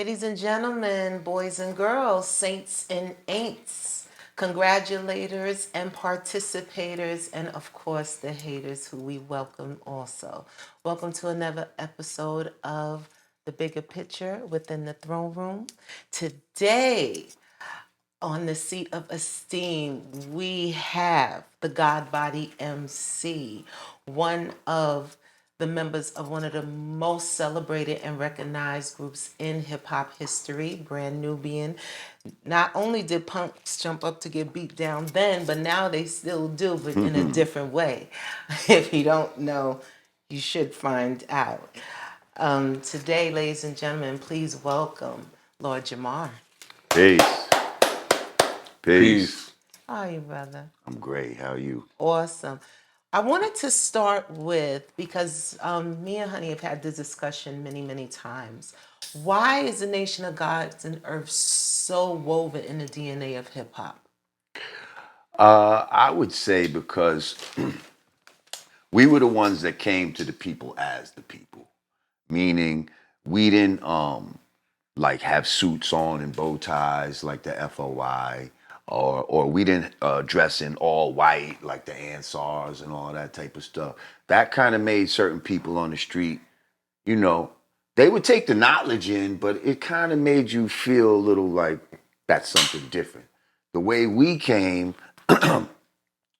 Ladies and gentlemen, boys and girls, saints and ain'ts, congratulators and participators, and of course the haters who we welcome also. Welcome to another episode of The Bigger Picture within the throne room. Today, on the seat of esteem, we have the God Body MC, one of the members of one of the most celebrated and recognized groups in hip hop history, Brand Nubian. Not only did punks jump up to get beat down then, but now they still do, but in a different way. If you don't know, you should find out. Today, ladies and gentlemen, please welcome Lord Jamar. Peace. Peace. How are you, brother? I'm great. How are you? Awesome. I wanted to start with, because me and Honey have had this discussion many, many times. Why is the Nation of Gods and Earth so woven in the DNA of hip hop? I would say because we were the ones that came to the people as the people. Meaning we didn't like have suits on and bow ties like the FOI, or we didn't dress in all white like the Ansars and all that type of stuff. That kind of made certain people on the street, you know, they would take the knowledge in, but it kind of made you feel a little like that's something different. The way we came in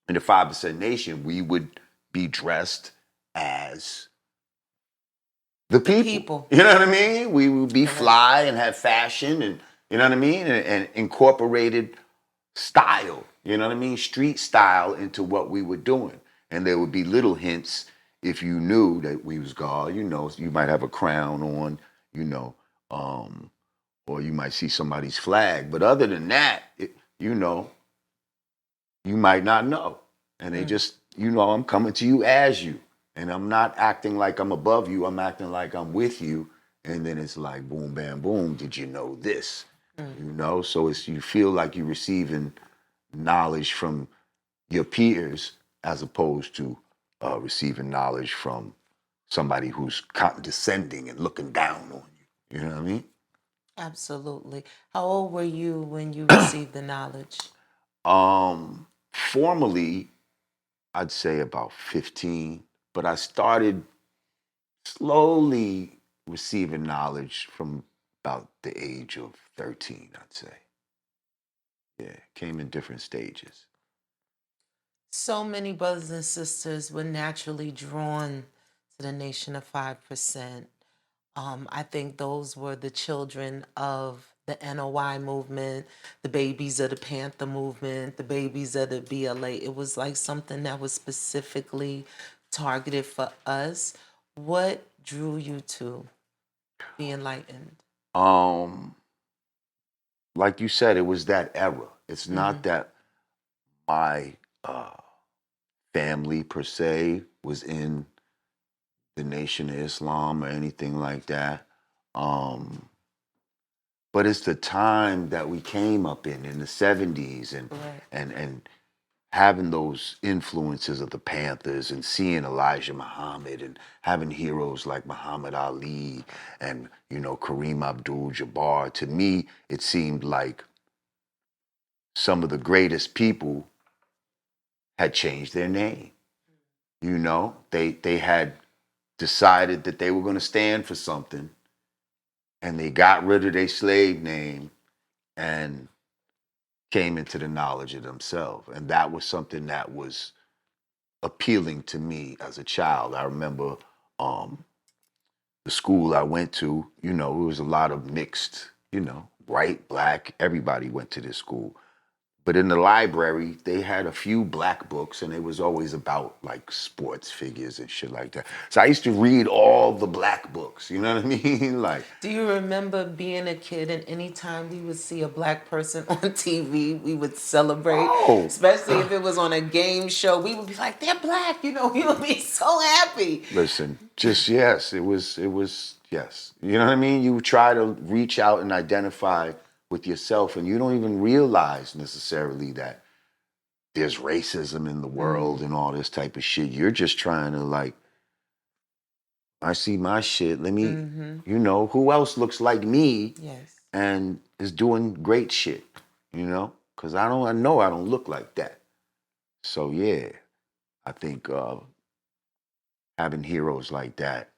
the 5% Nation, we would be dressed as the The people. people. You know what I mean? We would be Correct. fly and have fashion and, you know what I mean? And incorporated style, you know what I mean? Street style into what we were doing. And there would be little hints if you knew that we was God, you know, you might have a crown on, you know, um, or you might see somebody's flag. But other than that, you know, you might not know. And they just, you know, I'm coming to you as you. And I'm not acting like I'm above you. I'm acting like I'm with you. And then it's like boom, bam, boom. Did you know this? You know, so it's you feel like you're receiving knowledge from your peers as opposed to receiving knowledge from somebody who's condescending and looking down on you. You know what I mean? Absolutely. How old were you when you received the knowledge? Formally, I'd say about 15, but I started slowly receiving knowledge from about the age of 13, I'd say. Yeah, came in different stages. So many brothers and sisters were naturally drawn to the Nation of 5%. I think those were the children of the NOI movement, the babies of the Panther movement, the babies of the BLA. It was like something that was specifically targeted for us. What drew you to be enlightened? Um, like you said, it was that era. It's not that my uh, family per se was in the Nation of Islam or anything like that. Um, but it's the time that we came up in the 70s and Right. and having those influences of the Panthers and seeing Elijah Muhammad and having heroes like Muhammad Ali and, you know, Kareem Abdul-Jabbar, to me, it seemed like some of the greatest people had changed their name. You know, they had decided that they were going to stand for something and they got rid of their slave name and came into the knowledge of themselves. And that was something that was appealing to me as a child. I remember um, the school I went to, you know, it was a lot of mixed, you know, white, black, everybody went to this school. But in the library, they had a few black books, and it was always about like sports figures and shit like that. So I used to read all the black books. You know what I mean? Like, Do you remember being a kid and anytime we would see a black person on TV, we would celebrate, oh, especially if it was on a game show, we would be like, they're black, you know, we would be so happy. listen, just yes, it was yes. You know what I mean? You try to reach out and identify with yourself, and you don't even realize necessarily that there's racism in the world and all this type of shit. You're just trying to like I see my shit. Let me, who else looks like me Yes. and is doing great shit, Because I know I don't look like that. So yeah, I think having heroes like that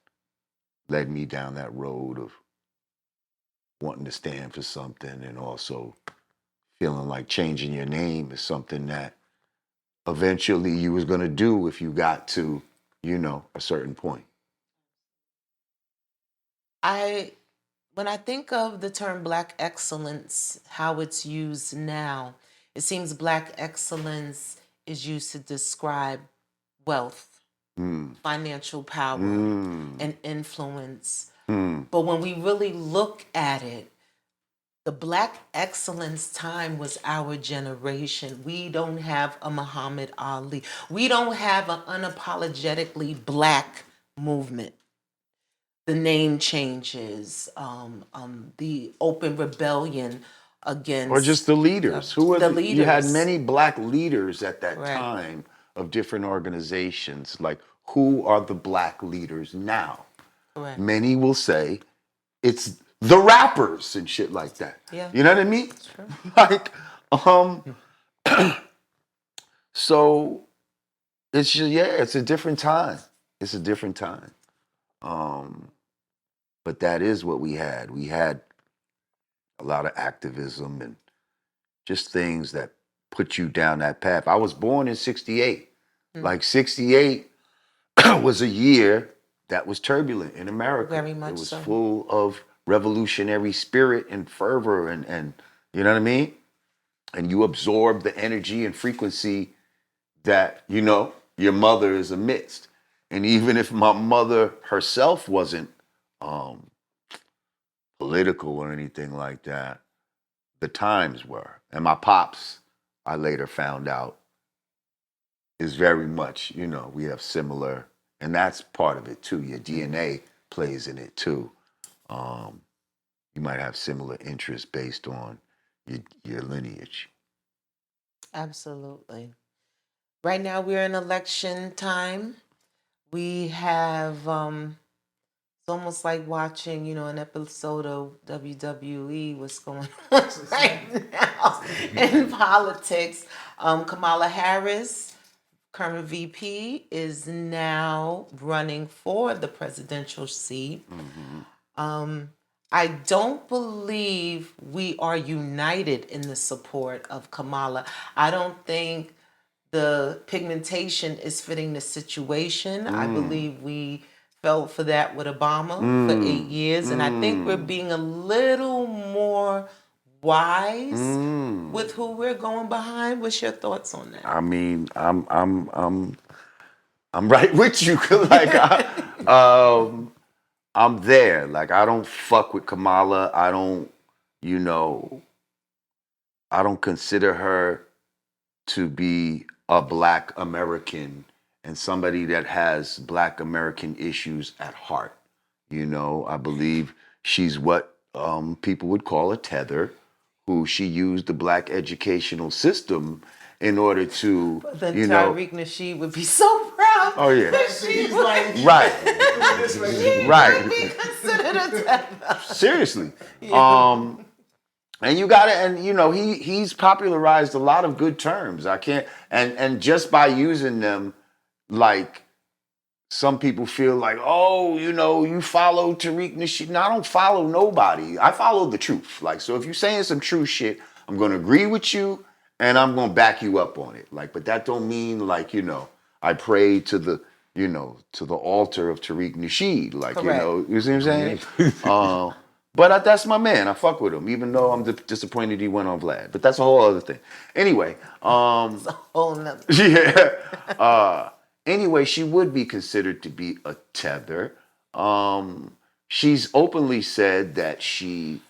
led me down that road of wanting to stand for something and also feeling like changing your name is something that eventually you was going to do if you got to, a certain point. When I think of the term Black excellence, how it's used now, it seems Black excellence is used to describe wealth, financial power, and influence. But when we really look at it, the Black excellence time was our generation. We don't have a Muhammad Ali. We don't have an unapologetically Black movement. The name changes, the open rebellion Or against just the leaders. Who are the you had leaders. many black leaders at that Correct. time of different organizations. Like, who are the black leaders now? Correct. Many will say it's the rappers and shit like that. Yeah. You know what I mean? That's true. Like, so it's just, yeah, it's a different time. It's a different time. But that is what we had. We had a lot of activism and just things that put you down that path. I was born in 68. Like 68 was a year that was turbulent in America. Very much It was so. full of revolutionary spirit and fervor and you know what I mean? And you absorb the energy and frequency that, your mother is amidst. And even if my mother herself wasn't political or anything like that, the times were. And my pops, I later found out, is very much, we have similar, and that's part of it too. Your DNA plays in it too. You might have similar interests based on your lineage. Absolutely. Right now we're in election time. We have it's almost like watching, an episode of WWE, what's going on right now in politics. Kamala Harris, current VP, is now running for the presidential seat. I don't believe we are united in the support of Kamala. I don't think the pigmentation is fitting the situation. I believe we fell for that with Obama for 8 years, and I think we're being a little more wise with who we're going behind. What's your thoughts on that? I mean, I'm right with you. Like, I'm there. Like, I don't fuck with Kamala. You know, I don't consider her to be a black American and somebody that has black American issues at heart. I believe she's what people would call a tether, who she used the black educational system in order to, Then Tyreek Nasheed would be so proud. Oh yeah. That she's like, Right. he Right. would be considered a tether. Seriously. And you got to, and he's popularized a lot of good terms. I can't, and just by using them, like, some people feel like, oh, you follow Tariq Nasheed. No, I don't follow nobody. I follow the truth. Like, so if you're saying some true shit, I'm going to agree with you and I'm going to back you up on it. Like, but that don't mean like, I pray to the, to the altar of Tariq Nasheed. Like, Correct. you see what I'm saying? But that's my man. I fuck with him, even though I'm disappointed he went on Vlad. But that's a whole other thing. Anyway, It's a whole nother. yeah. Anyway, she would be considered to be a tether. She's openly said that she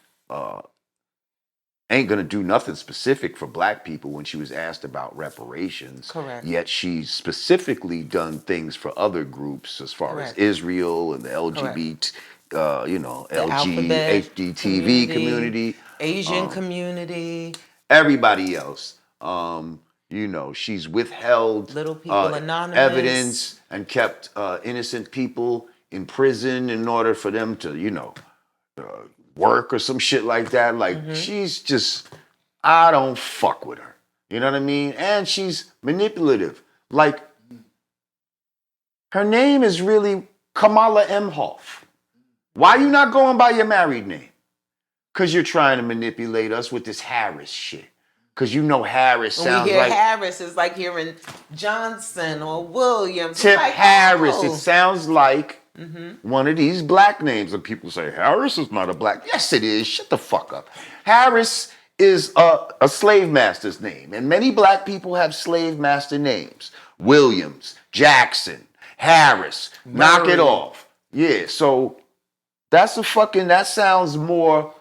ain't gonna do nothing specific for black people when she was asked about reparations. Correct. Yet she's specifically done things for other groups as far Correct. as Israel and the LGBT, LGHDTV community, Asian community, everybody else. She's withheld Little People Anonymous, evidence and kept innocent people in prison in order for them to, work or some shit like that. Like, she's just, I don't fuck with her. You know what I mean? And she's manipulative. Like, her name is really Kamala Emhoff. Why you not going by your married name? Because you're trying to manipulate us with this Harris shit. Because Harris sounds like... When we hear Harris, it's like hearing Johnson or Williams. Tip like, Harris. oh. It sounds like one of these black names. And people say, Harris is not a black... Yes, it is. Shut the fuck up. Harris is a slave master's name. And many black people have slave master names. Williams, Jackson, Harris. Murray. Knock it off. Yeah, so that sounds more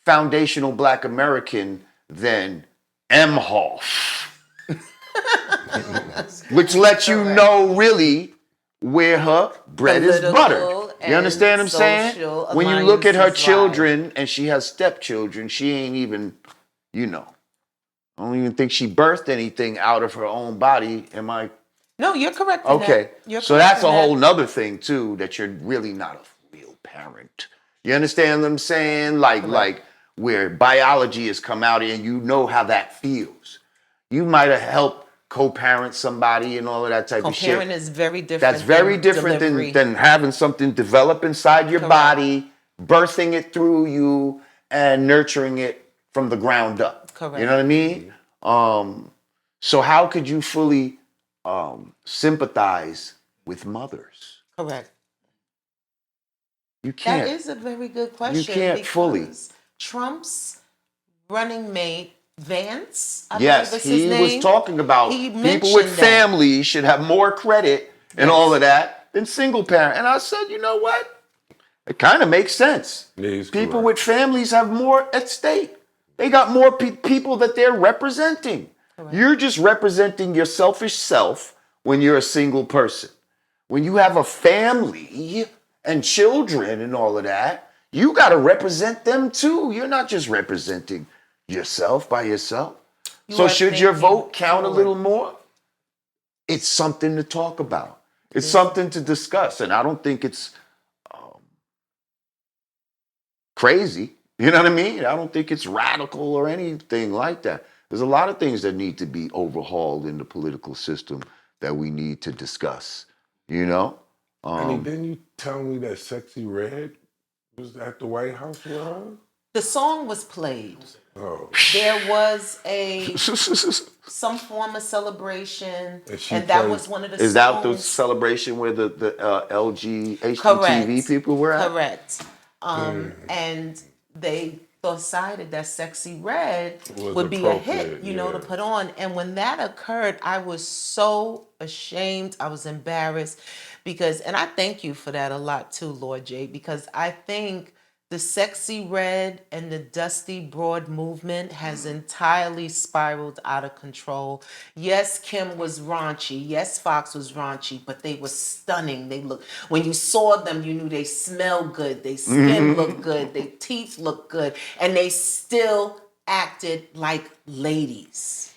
foundational black American than Emhoff. Which lets you know really where her bread is buttered. You understand what I'm saying? When you look at her children and she has stepchildren, she ain't even, I don't even think she birthed anything out of her own body. Am I? No, you're correct. Okay. So that's a whole nother thing too, that you're really not a real parent. You understand what I'm saying? Like where biology has come out and you know how that feels. You might have helped co-parent somebody and all of that type of shit. Co-parent is very different. That's very different than having something develop inside your body, birthing it through you, and nurturing it from the ground up. Correct. You know what I mean? So how could you fully sympathize with mothers? Correct. You can't. That is a very good question. You can't fully. Trump's running mate, Vance, Yes, he was talking about people with families should have more credit and all of that than single parent. And I said, you know what? It kind of makes sense. Yeah, people with families have more at stake. They got more people that they're representing. Correct. You're just representing your selfish self when you're a single person. When you have a family and children and all of that, you got to represent them too. You're not just representing yourself by yourself. So should your vote count a little more? It's something to talk about. It's something to discuss. And I don't think it's crazy. You know what I mean? I don't think it's radical or anything like that. There's a lot of things that need to be overhauled in the political system that we need to discuss. Didn't you tell me that Sexyy Red was at the White House with her? The song was played. Oh. There was some form of celebration, and that was one of the songs. Is that the celebration where the LG HGTV people were at? Correct. And they decided that Sexyy Red would be a hit, to put on. And when that occurred, I was so ashamed. I was embarrassed and I thank you for that a lot too, Lord J, because I think the Sexyy Red and the Dusty Broad movement has entirely spiraled out of control. Yes, Kim was raunchy. Yes, Fox was raunchy, but they were stunning. When you saw them, you knew they smelled good. Their skin looked good. Their teeth looked good. And they still acted like ladies.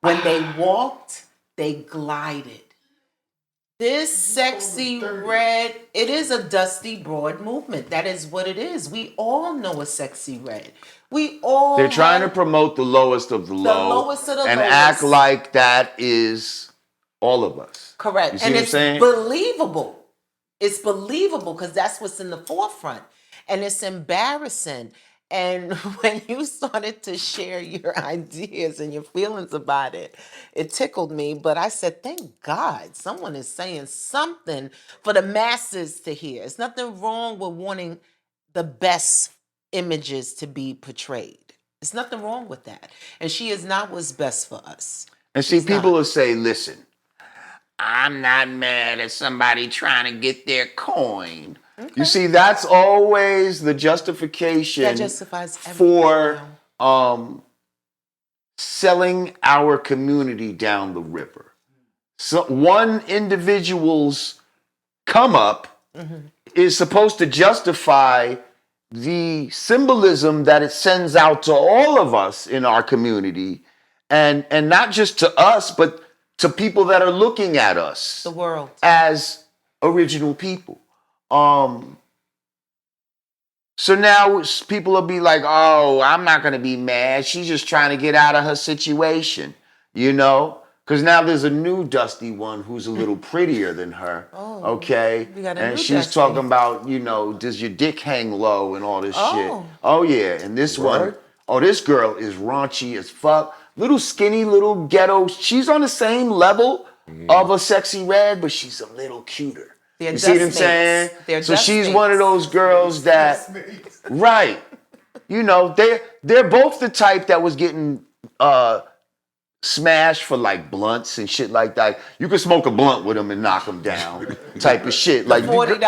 When they walked, they glided. This Sexyy Red, it is a Dusty Broad movement. That is what it is. We all know a Sexyy Red. They're trying to promote the lowest of the low. The lowest of the and lowest. Act like that is all of us. Correct. You see what I'm saying? Believable. It's believable because that's what's in the forefront. And it's embarrassing. And when you started to share your ideas and your feelings about it, it tickled me. But I said, thank God someone is saying something for the masses to hear. There's nothing wrong with wanting the best images to be portrayed. There's nothing wrong with that. And she is not what's best for us. And see, people will say, listen, I'm not mad at somebody trying to get their coin. Okay. You see, that's always the justification that justifies for selling our community down the river. So one individual's come up is supposed to justify the symbolism that it sends out to all of us in our community, and not just to us, but to people that are looking at us, the world, as original people. Um, so now people will be like, oh, I'm not going to be mad. She's just trying to get out of her situation, you know? Because now there's a new Dusty one who's a little prettier than her, okay? we got a And new she's Dusty. talking about, you know, does your dick hang low and all this shit. Oh, yeah. And this one, this girl is raunchy as fuck. Little skinny, little ghetto. She's on the same level of a Sexyy Red, but she's a little cuter. They're You see what I'm dust saying? mates. They're So dust she's mates. one of those girls that, right? You know, they're both the type that was getting smashed for like blunts and shit like that. You could smoke a blunt with them and knock them down, type of shit. Like $40.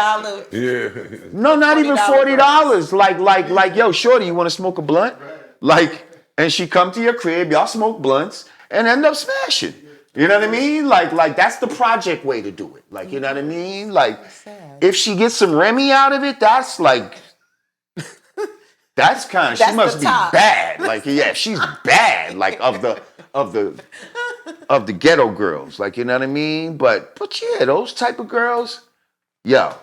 Yeah. no, not even $40 $40. Like, yo, shorty, you want to smoke a blunt? Like, and she come to your crib, y'all smoke blunts, and end up smashing. You know what I mean? Like that's the project way to do it. Like, you know what I mean? Like, if she gets some Remy out of it, that's like, that's kind of, she must be bad. Like, yeah, she's bad. Like of the ghetto girls. Like, you know what I mean? But yeah, those type of girls, yo,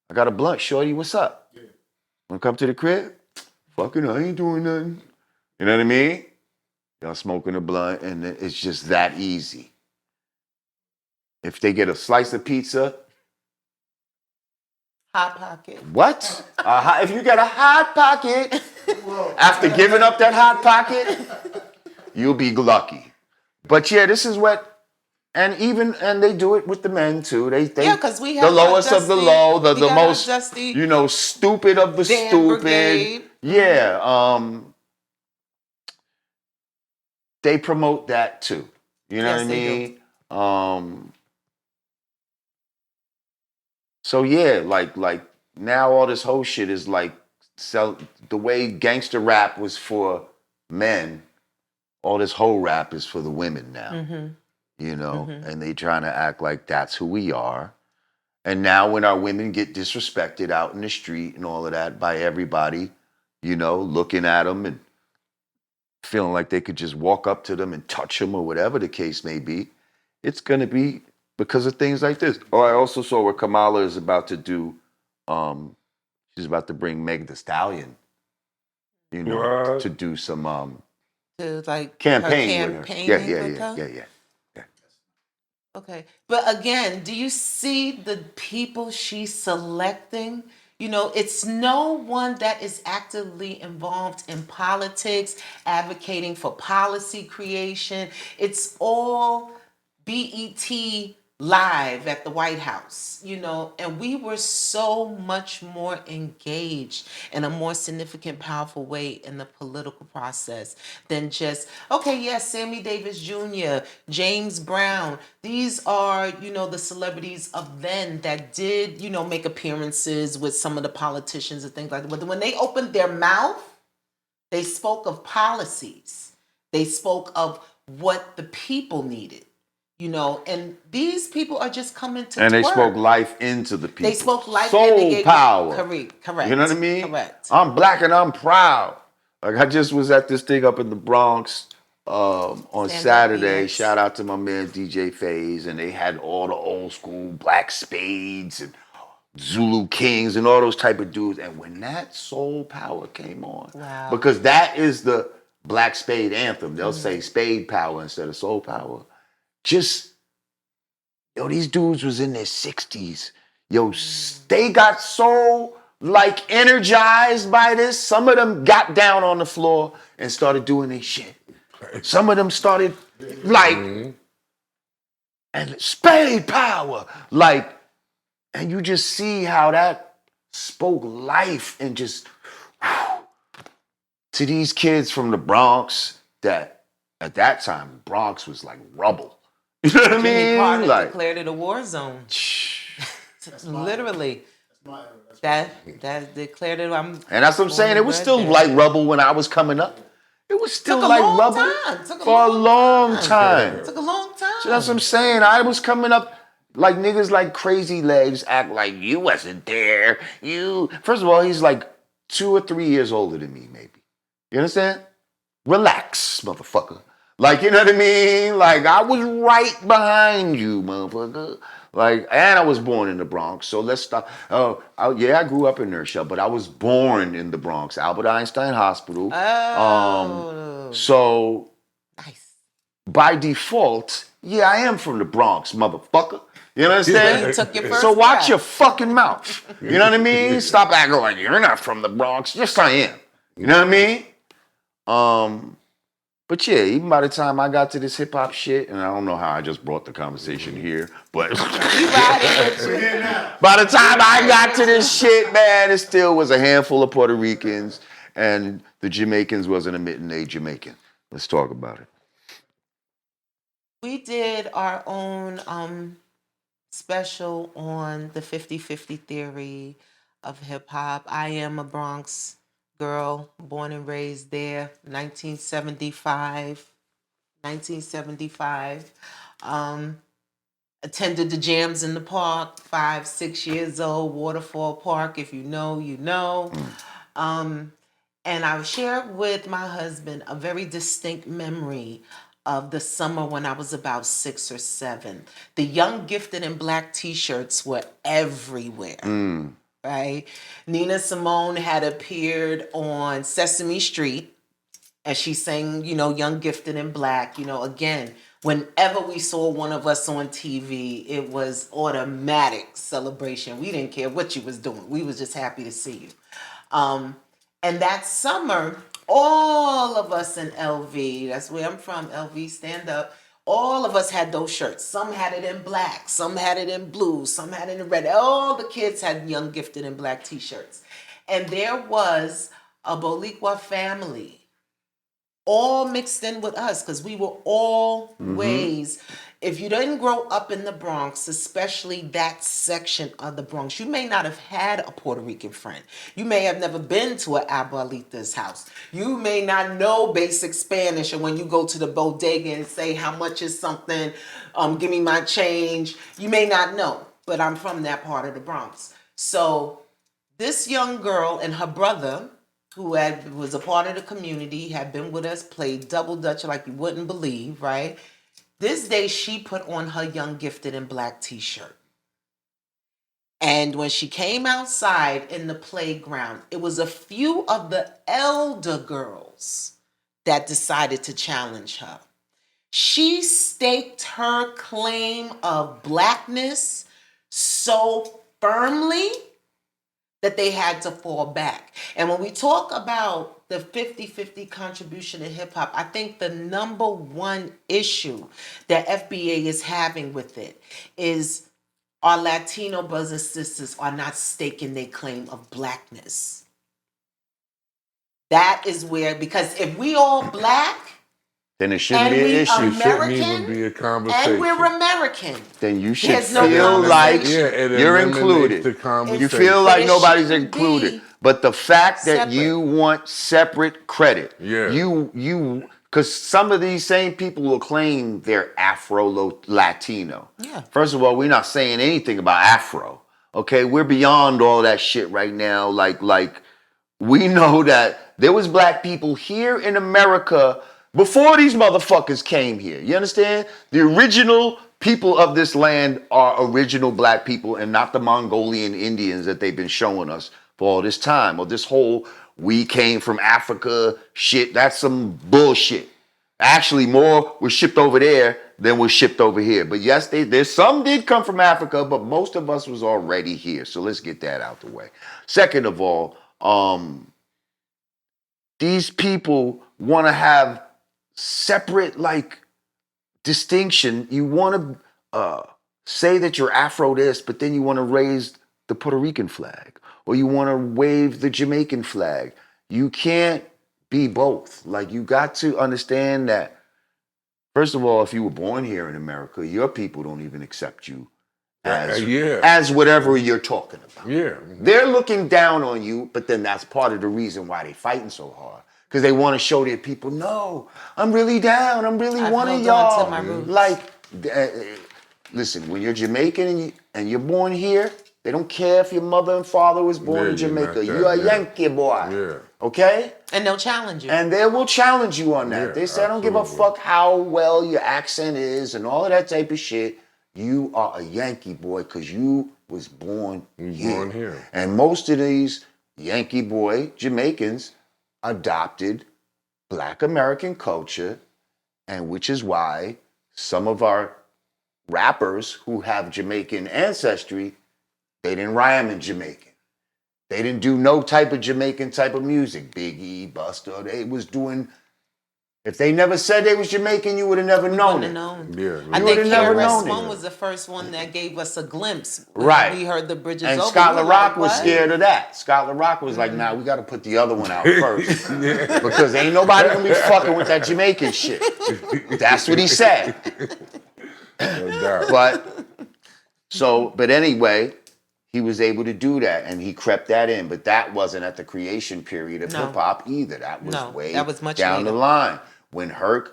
I got a blunt, shorty. What's up? Wanna come to the crib? Fucking, I ain't doing nothing. You know what I mean? Y'all smoking a blunt, and it's just that easy. If they get a slice of pizza, Hot Pocket. what? If you get a hot pocket after giving up that hot pocket, you'll be lucky. But yeah, this is what, and they do it with the men too. They because we have the lowest of the low, the most Dusty, you know, stupid of the Dan stupid. Brigade. Yeah, they promote that too. You know what I mean? So yeah, like now all this whole shit is like the way gangster rap was for men, all this whole rap is for the women now. You know, and they trying to act like that's who we are. And now when our women get disrespected out in the street and all of that by everybody, you know, looking at them and feeling like they could just walk up to them and touch them or whatever the case may be, it's going to be because of things like this. Oh, I also saw where Kamala is about to do, she's about to bring Meg the Stallion, you know, to do some to like campaign with her. Yeah. Okay. But again, do you see the people she's selecting? You know, it's no one that is actively involved in politics, advocating for policy creation. It's all BET live at the White House, you know, and we were so much more engaged in a more significant, powerful way in the political process than just, okay, yes, Sammy Davis Jr., James Brown. These are, you know, the celebrities of then that did, you know, make appearances with some of the politicians and things like that. But when they opened their mouth, they spoke of policies. They spoke of what the people needed. You know, and these people are just coming to and they spoke life into the people. They spoke life soul power. Correct. You know what I mean? Correct. I'm black and I'm proud. Like I just was at this thing up in the Bronx on Saturday. Shout out to my man DJ FaZe, and they had all the old school Black Spades and Zulu Kings and all those type of dudes. And when that soul power came on, because that is the Black Spade anthem. They'll say Spade power instead of soul power. Just, yo, these dudes was in their 60s. Yo, they got so, like, energized by this. Some of them got down on the floor and started doing their shit. Some of them started, like, and spade power. Like, and you just see how that spoke life and just, to these kids from the Bronx that, at that time, Bronx was like rubble. You know what I mean? Jimmy Carter declared it a war zone. Literally. That declared it. And that's what I'm saying. It was still like rubble when I was coming up. It was still like rubble for a long time. It took a long time. So that's what I'm saying. I was coming up like niggas like Crazy Legs act like you wasn't there. First of all, he's like 2 or 3 years older than me, maybe. You understand? Relax, motherfucker. Like, you know what I mean? Like, I was right behind you, motherfucker. Like, and I was born in the Bronx, so let's stop. Yeah, I grew up in Nersha, but I was born in the Bronx, Albert Einstein Hospital. Oh, So nice. by default, yeah, I am from the Bronx, motherfucker. You Where you understand? took your So first watch your breath. fucking mouth. You know what I mean? Stop acting like you're not from the Bronx. Yes, I am. You know what I mean? But yeah, even by the time I got to this hip hop shit, and I don't know how I just brought the conversation here, but We riding with you. by the time I got to this shit, man, it still was a handful of Puerto Ricans, and the Jamaicans wasn't admitting they Jamaican. Let's talk about it. We did our own special on the 50-50 theory of hip hop. I am a Bronx girl, born and raised there, 1975. 1975. Attended the jams in the park, 5, 6 years old, Waterfall Park. If you know, you know. And I shared with my husband a very distinct memory of the summer when I was about 6 or 7. The Young Gifted and Black t-shirts were everywhere, right? Nina Simone had appeared on Sesame Street and she sang, Young Gifted and Black. Again, whenever we saw one of us on TV, it was automatic celebration. We didn't care what you was doing. We was just happy to see you. And that summer, all of us in LV, that's where I'm from, LV, stand up, all of us had those shirts. Some had it in black, some had it in blue, some had it in red. All the kids had Young Gifted and Black t-shirts. And there was a Boricua family all mixed in with us because we were always, if you didn't grow up in the Bronx, especially that section of the Bronx, you may not have had a Puerto Rican friend. You may have never been to an abuelita's house. You may not know basic Spanish, and when you go to the bodega and say how much is something, give me my change, you may not know, but I'm from that part of the Bronx. So this young girl and her brother, who was a part of the community, had been with us, played double dutch like you wouldn't believe, right? This day she put on her Young Gifted and Black t-shirt. And when she came outside in the playground, it was a few of the elder girls that decided to challenge her. She staked her claim of blackness so firmly that they had to fall back. And when we talk about the 50-50 contribution in hip hop, I think the number one issue that FBA is having with it is our Latino brothers and sisters are not staking their claim of blackness. That is where, because if we all black, Then it shouldn't and be an we issue. It shouldn't even American, be a conversation. and we're American, Then you should there's no feel like conversation. it you're eliminates included. the conversation. You feel But like it nobody's shouldn't included. be But the fact that separate. you want separate credit, Yeah. because some of these same people will claim they're Afro Latino. Yeah. First of all, we're not saying anything about Afro. Okay, we're beyond all that shit right now. Like we know that there was black people here in America before these motherfuckers came here. You understand? The original people of this land are original black people and not the Mongolian Indians that they've been showing us for all this time. Or this whole we came from Africa shit. That's some bullshit. Actually, more was shipped over there than was shipped over here. But yes, there's some did come from Africa, but most of us was already here. So let's get that out the way. Second of all, these people want to have separate distinction. You want to say that you're Afro this, but then you want to raise the Puerto Rican flag or you want to wave the Jamaican flag. You can't be both. You got to understand that, first of all, if you were born here in America, your people don't even accept you as whatever you're talking about. Yeah. They're looking down on you, but then that's part of the reason why they're fighting so hard. Because they want to show their people, no, I'm really down. I'm really one of held on y'all. to my roots. Listen, when you're Jamaican and you're born here, they don't care if your mother and father was born in Jamaica. You're a Yankee boy. Yeah. Okay? And they'll challenge you. And they will challenge you on that. Yeah, They say, I don't give a absolutely. fuck how well your accent is and all of that type of shit. you are a Yankee boy because you was born here. Born here. And most of these Yankee boy Jamaicans adopted Black American culture, and which is why some of our rappers who have Jamaican ancestry, they didn't rhyme in Jamaican. They didn't do no type of Jamaican type of music. Biggie, Busta, they was doing. If they never said they was Jamaican, you would have never known it. Yeah, I You think would've never known KRS-One it. was the first one that gave us a glimpse. When Right. we heard the Bridges And Over. Scott We were LaRock like, was what? scared of that. Scott LaRock was like, nah, we got to put the other one out first. Because ain't nobody going to be fucking with that Jamaican shit. That's what he said. no doubt. But anyway, he was able to do that, and he crept that in. But that wasn't at the creation period of No. hip hop either. That was that was much down later. the line when Herc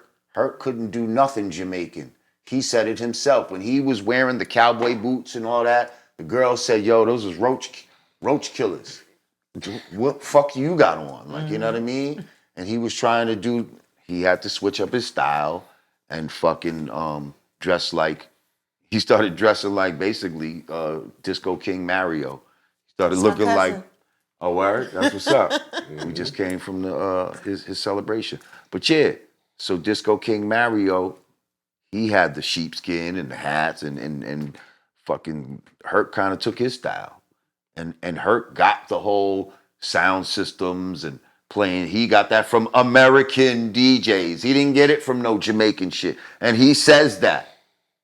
couldn't do nothing Jamaican. He said it himself when he was wearing the cowboy boots and all that. The girl said, "Yo, those was roach killers. What fuck you got on?" Like, you know what I mean? And he was trying to do. He had to switch up his style and fucking dress like. He started dressing like basically Disco King Mario. He started That's my looking like, cousin. oh, word? That's what's up. We just came from the his celebration. But yeah, so Disco King Mario, he had the sheepskin and the hats and fucking Herc kind of took his style. And Herc got the whole sound systems and playing. He got that from American DJs. He didn't get it from no Jamaican shit. And he says that.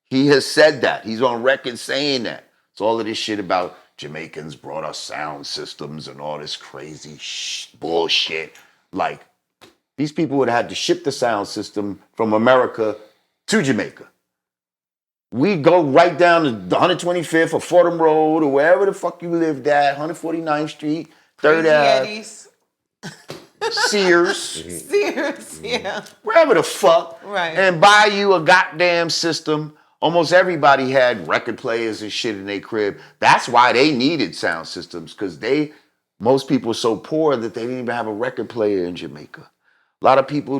He has said that. He's on record saying that. It's all of this shit about Jamaicans brought us sound systems and all this crazy bullshit. Like, these people would have had to ship the sound system from America to Jamaica. We go right down to the 125th or Fordham Road or wherever the fuck you lived at, 149th Street, 3rd Crazy Ave, Eddie's. Sears, Sears, yeah. wherever the fuck, Right. and buy you a goddamn system. Almost everybody had record players and shit in their crib. That's why they needed sound systems, because most people were so poor that they didn't even have a record player in Jamaica. A lot of people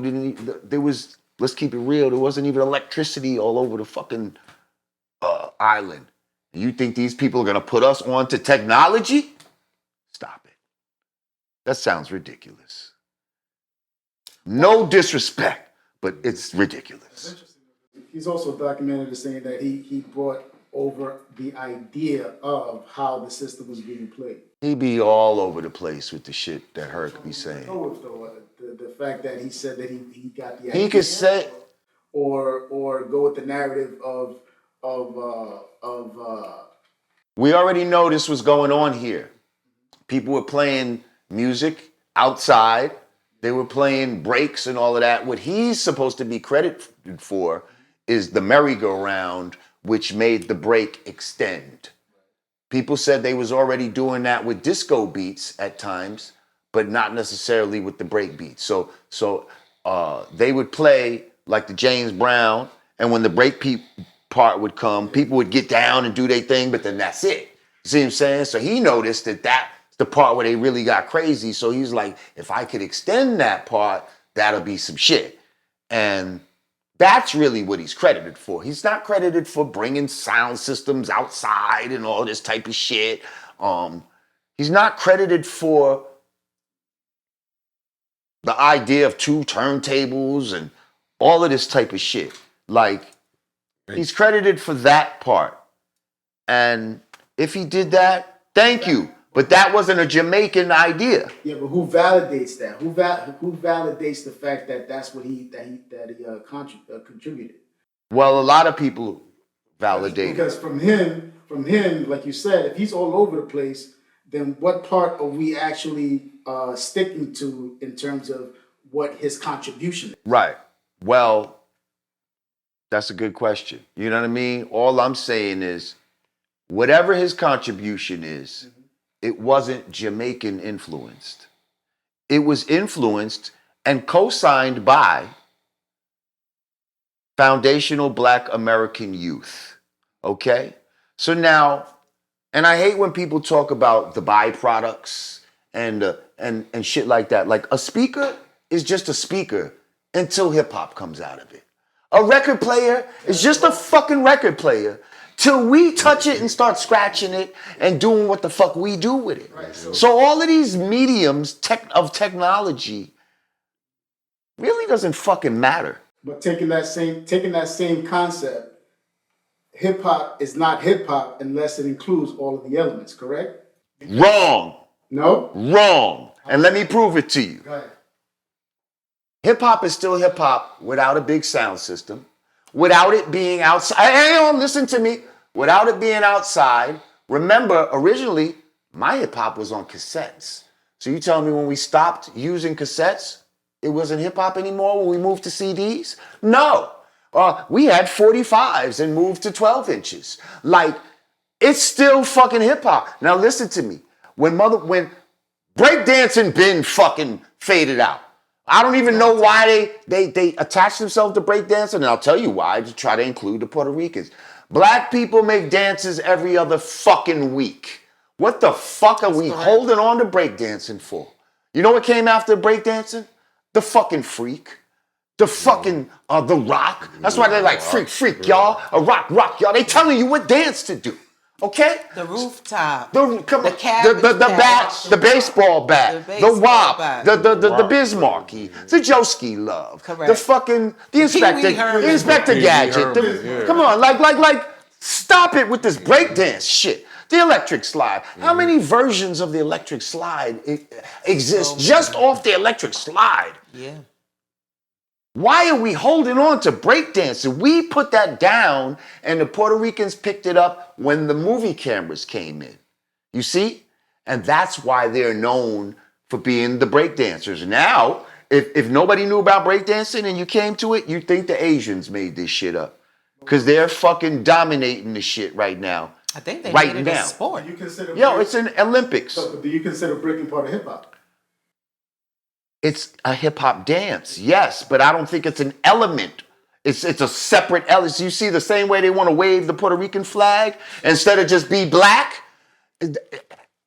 let's keep it real, there wasn't even electricity all over the fucking island. You think these people are gonna put us on to technology? Stop it. That sounds ridiculous. No disrespect, but it's ridiculous. He's also documented as saying that he brought over the idea of how the system was being played. He be all over the place with the shit that Herc be saying. The fact that he said that he got the idea. He could say, or go with the narrative of we already know this was going on here. People were playing music outside. They were playing breaks and all of that. What he's supposed to be credited for is the merry-go-round, which made the break extend. People said they was already doing that with disco beats at times, but not necessarily with the break beats. So they would play like the James Brown, and when the break part would come, people would get down and do their thing, but then that's it. You see what I'm saying? So he noticed that that's the part where they really got crazy. So he's like, if I could extend that part, that'll be some shit. And that's really what he's credited for. He's not credited for bringing sound systems outside and all this type of shit. He's not credited for the idea of 2 turntables and all of this type of shit. Like, he's credited for that part. And if he did that, thank you. But that wasn't a Jamaican idea. Yeah, but who validates that? Who validates the fact that that's what he contributed? Well, a lot of people validate it. Because from him, like you said, if he's all over the place, then what part are we actually sticking to in terms of what his contribution is? Right. Well, that's a good question. You know what I mean? All I'm saying is, whatever his contribution is, it wasn't Jamaican influenced. It was influenced and co-signed by foundational Black American youth. Okay? So now, and I hate when people talk about the byproducts and shit like that. Like, a speaker is just a speaker until hip hop comes out of it. A record player is just a fucking record player till we touch it and start scratching it and doing what the fuck we do with it. Right. So all of these mediums of technology really doesn't fucking matter. But taking that same concept, hip hop is not hip hop unless it includes all of the elements, correct? Wrong. No? Wrong. And let me prove it to you. Go ahead. Hip hop is still hip hop without a big sound system, without it being outside. Hang on, listen to me. Without it being outside. Remember, originally, my hip hop was on cassettes. So you telling me when we stopped using cassettes, it wasn't hip hop anymore when we moved to CDs? No. We had 45s and moved to 12 inches. Like, it's still fucking hip hop. Now listen to me. When breakdancing been fucking faded out. I don't even know why they attach themselves to breakdancing, and I'll tell you why, to try to include the Puerto Ricans. Black people make dances every other fucking week. What the fuck are we holding on to breakdancing for? You know what came after breakdancing? The fucking freak. The fucking, the rock. That's why they're like, freak, y'all. A rock, y'all. They telling you what dance to do. Okay? The rooftop. The cabbage bat, the baseball bat, the wop, bat. the Bismarcky, the Joski Love, Correct. the fucking, the Inspector Gadget. Herman, Come on, like, stop it with this breakdance shit. The electric slide. How many versions of the electric slide exist just off the electric slide? Yeah. Why are we holding on to breakdancing? We put that down, and the Puerto Ricans picked it up when the movie cameras came in. You see? And that's why they're known for being the breakdancers. Now, if nobody knew about breakdancing and you came to it, you'd think the Asians made this shit up. Because they're fucking dominating the shit right now. I think they right made it now. a sport. Do you consider It's an Olympics. So, do you consider breaking part of hip hop? It's a hip hop dance, yes, but I don't think it's an element. It's a separate element. You see the same way they want to wave the Puerto Rican flag instead of just be black?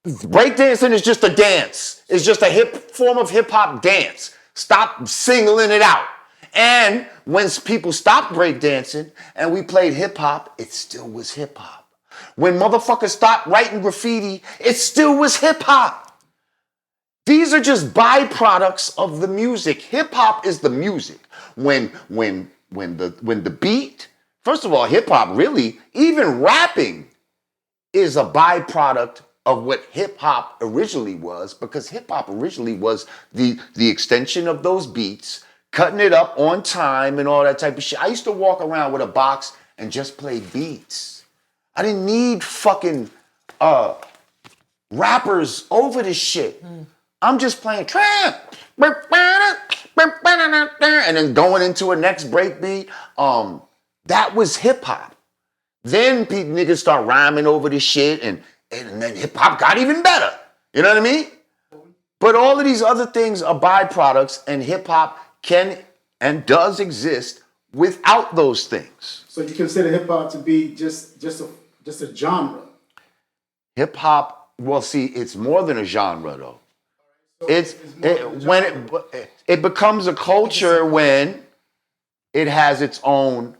Breakdancing is just a dance. It's just a form of hip hop dance. Stop singling it out. And when people stopped breakdancing and we played hip hop, it still was hip hop. When motherfuckers stopped writing graffiti, it still was hip hop. These are just byproducts of the music. Hip hop is the music. When the beat, first of all, hip hop really, even rapping is a byproduct of what hip hop originally was, because hip hop originally was the extension of those beats, cutting it up on time and all that type of shit. I used to walk around with a box and just play beats. I didn't need fucking rappers over this shit. I'm just playing trap, and then going into a next break beat. That was hip hop. Then niggas start rhyming over this shit, and then hip hop got even better. You know what I mean? But all of these other things are byproducts, and hip hop can and does exist without those things. So you consider hip hop to be just a genre? Hip hop, well, see, it's more than a genre though. It becomes a culture when it has its own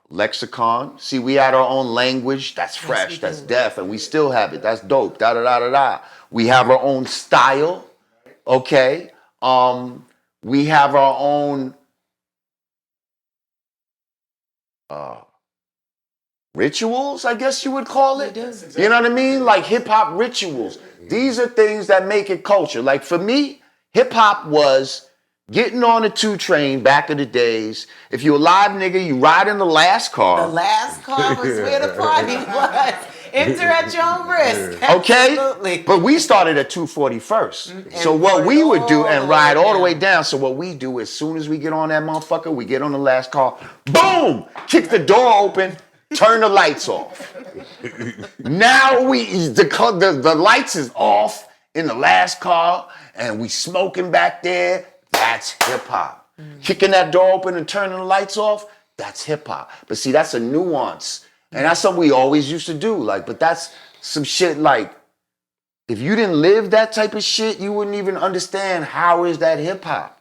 lexicon. See, we had our own language. That's fresh. That's deaf, and we still have it. That's dope. Da da da da da. We have our own style. Okay. We have our own rituals, I guess you would call it. You know what I mean? Like hip hop rituals. These are things that make it culture. Like for me, hip hop was getting on a 2 train back in the days. If you a live nigga, you ride in the last car. The last car was where the party was. Enter at your own risk. Okay? Absolutely. But we started at 241st. So And what we would do, and ride all the way down. down. So what we do, as soon as we get on that motherfucker, we get on the last car, boom, kick the door open, turn the lights off. Now the lights is off in the last car, and we smoking back there. That's hip hop. Kicking that door open and turning the lights off, that's hip hop. But see, that's a nuance. And that's something we always used to do. Like, but that's some shit like, if you didn't live that type of shit, you wouldn't even understand how is that hip hop.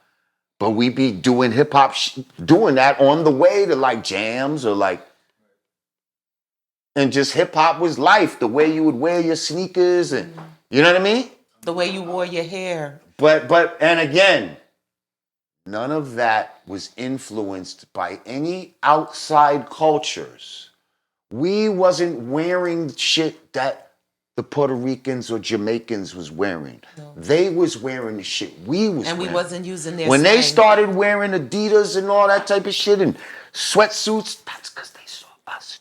But we be doing hip hop, doing that on the way to like jams or like, And just hip hop was life, the way you would wear your sneakers and you know what I mean? The way you wore your hair. But and again, none of that was influenced by any outside cultures. We wasn't wearing shit that the Puerto Ricans or Jamaicans was wearing. No. They was wearing the shit we was and wearing. We wasn't using their When slang. they started wearing Adidas and all that type of shit and sweatsuits, that's because they saw us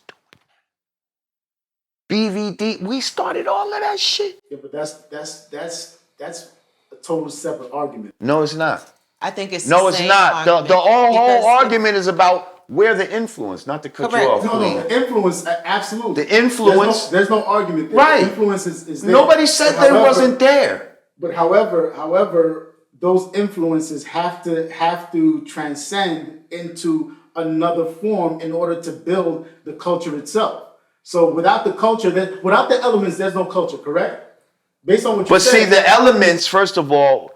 doing it. BVD, we started all of that shit. Yeah, but that's a total separate argument. No, it's not. I think it's no, the it's same not. argument The whole argument is about where the influence, not to cut you off. No, the influence, absolutely. The influence. There's no argument there. Right. The influence is there. Nobody said that it wasn't there. But however, those influences have to transcend into another form in order to build the culture itself. So without the culture, without the elements, there's no culture, correct? Based on what you said. But see, the elements, first of all,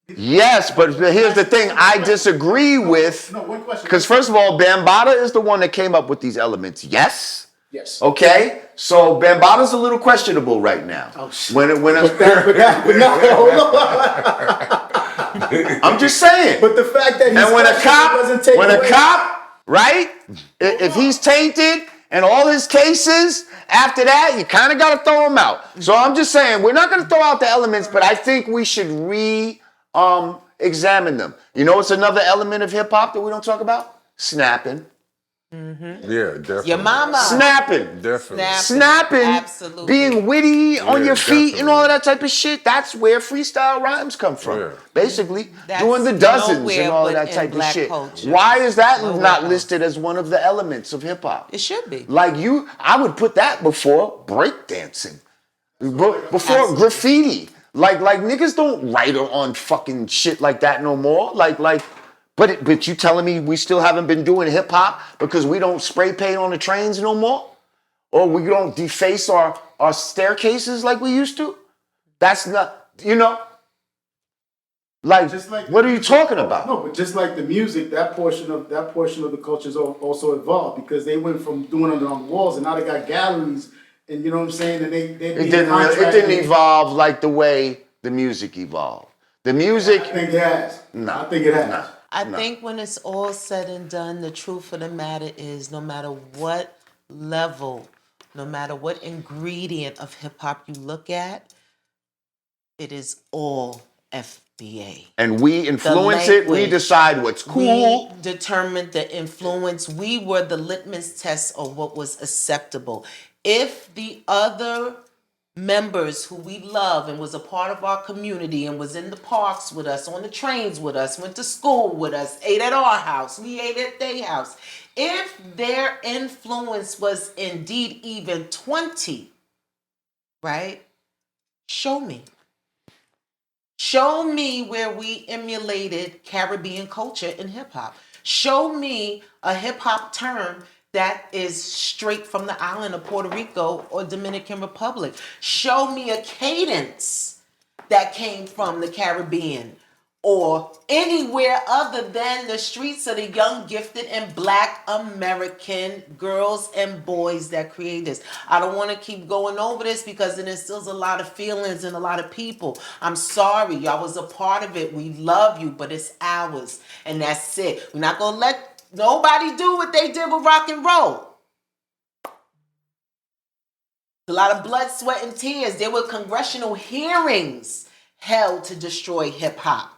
yes, but here's the thing. I disagree with. No, one question. Because first of all, Bambaataa is the one that came up with these elements. Yes? Yes. Okay? So Bambaata's a little questionable right now. Oh, shit. But hold on. I'm just saying. But the fact that he's and when a away. cop, right? If he's tainted and all his cases, after that, you kind of got to throw him out. So I'm just saying, we're not going to throw out the elements, but I think we should examine them. You know what's another element of hip hop that we don't talk about? Snapping. Mm-hmm. Yeah, definitely. Your mama. Snapping. Definitely. Snapping. Absolutely. Being witty on your feet definitely. and all of that type of shit. That's where freestyle rhymes come from. Yeah. Basically, That's doing the dozens nowhere and all of but that type in of shit. culture. Why is that Nowhere not else. listed as one of the elements of hip hop? It should be. Like I would put that before breakdancing. Before graffiti. Like niggas don't write on fucking shit like that no more. But you telling me we still haven't been doing hip hop because we don't spray paint on the trains no more? Or we don't deface our staircases like we used to? That's not, what are you talking about? No, but just like the music, that portion of the culture is also evolved because they went from doing it on the walls and now they got galleries and you know what I'm saying? And it didn't evolve like the way the music evolved. The music. I think it has. No. I think it has. No. I think when it's all said and done, the truth of the matter is no matter what level, no matter what ingredient of hip hop you look at, it is all FBA. And we influence it. We decide what's cool. We determined the influence. We were the litmus test of what was acceptable. If the other members who we love and was a part of our community and was in the parks with us, on the trains with us, went to school with us, ate at our house, we ate at their house. If their influence was indeed even 20, right? Show me. Show me where we emulated Caribbean culture in hip hop. Show me a hip hop term that is straight from the island of Puerto Rico or Dominican Republic. Show me a cadence that came from the Caribbean or anywhere other than the streets of the young, gifted, and Black American girls and boys that create this. I don't want to keep going over this because it instills a lot of feelings in a lot of people. I'm sorry, y'all was a part of it. We love you, but it's ours, and that's it. We're not going to let nobody do what they did with rock and roll. A lot of blood, sweat, and tears. There were congressional hearings held to destroy hip-hop.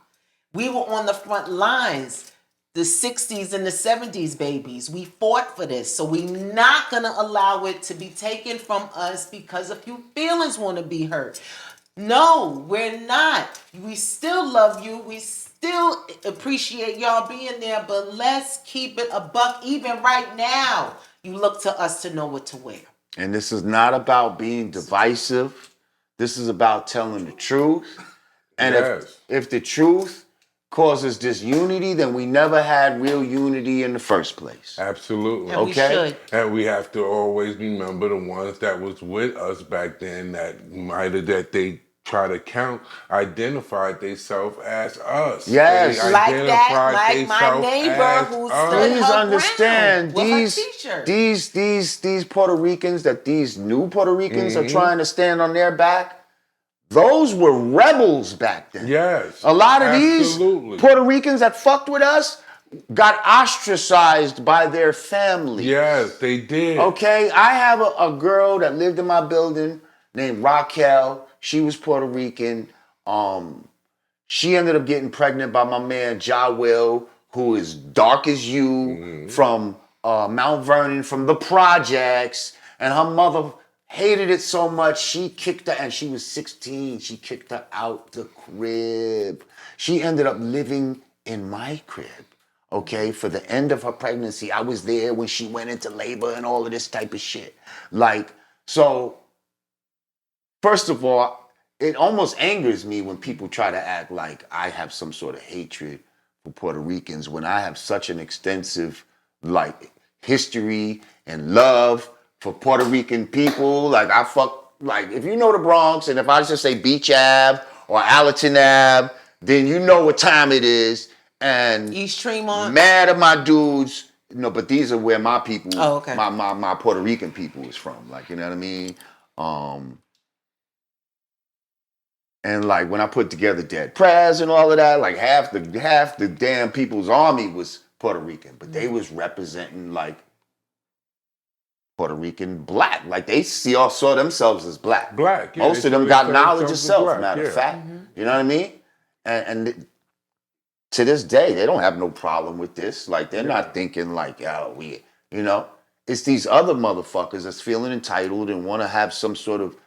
We were on the front lines, the 60s and the 70s, babies. We fought for this. So we're not going to allow it to be taken from us because a few feelings want to be hurt. No, we're not. We still love you. We still appreciate y'all being there, but let's keep it a buck. Even right now, you look to us to know what to wear. And this is not about being divisive. This is about telling the truth. And if the truth causes disunity, then we never had real unity in the first place. Absolutely. And we should. And we have to always remember the ones that was with us back then that they try to identified themselves as us. Yes. They Like that, identified like my themselves neighbor as who us. stood Please her understand ground with her t-shirt. these Puerto Ricans that these new Puerto Ricans are trying to stand on their back. Those were rebels back then. Yes. A lot of absolutely. these Puerto Ricans that fucked with us got ostracized by their families. Yes, they did. Okay, I have a girl that lived in my building named Raquel. She was Puerto Rican. She ended up getting pregnant by my man Ja Will, who is dark as you, from Mount Vernon, from the projects. And her mother hated it so much, she kicked her, and she was 16. She kicked her out the crib. She ended up living in my crib. Okay, for the end of her pregnancy. I was there when she went into labor and all of this type of shit. Like, so, first of all, it almost angers me when people try to act like I have some sort of hatred for Puerto Ricans when I have such an extensive, like, history and love for Puerto Rican people. Like, if you know the Bronx, and if I just say Beach Ave or Allerton Ave, then you know what time it is. And East Tremont. mad at my dudes, but these are where my people, Oh, okay. my Puerto Rican people is from. Like, you know what I mean? And like when I put together Dead Prez and all of that, like half the damn People's Army was Puerto Rican, but they was representing like Puerto Rican black. Like they saw themselves as black. Black. Yeah, Most of them got knowledge of self, matter of fact. You know what I mean? And to this day, they don't have no problem with this. Like, they're not thinking like, it's these other motherfuckers that's feeling entitled and want to have some sort of,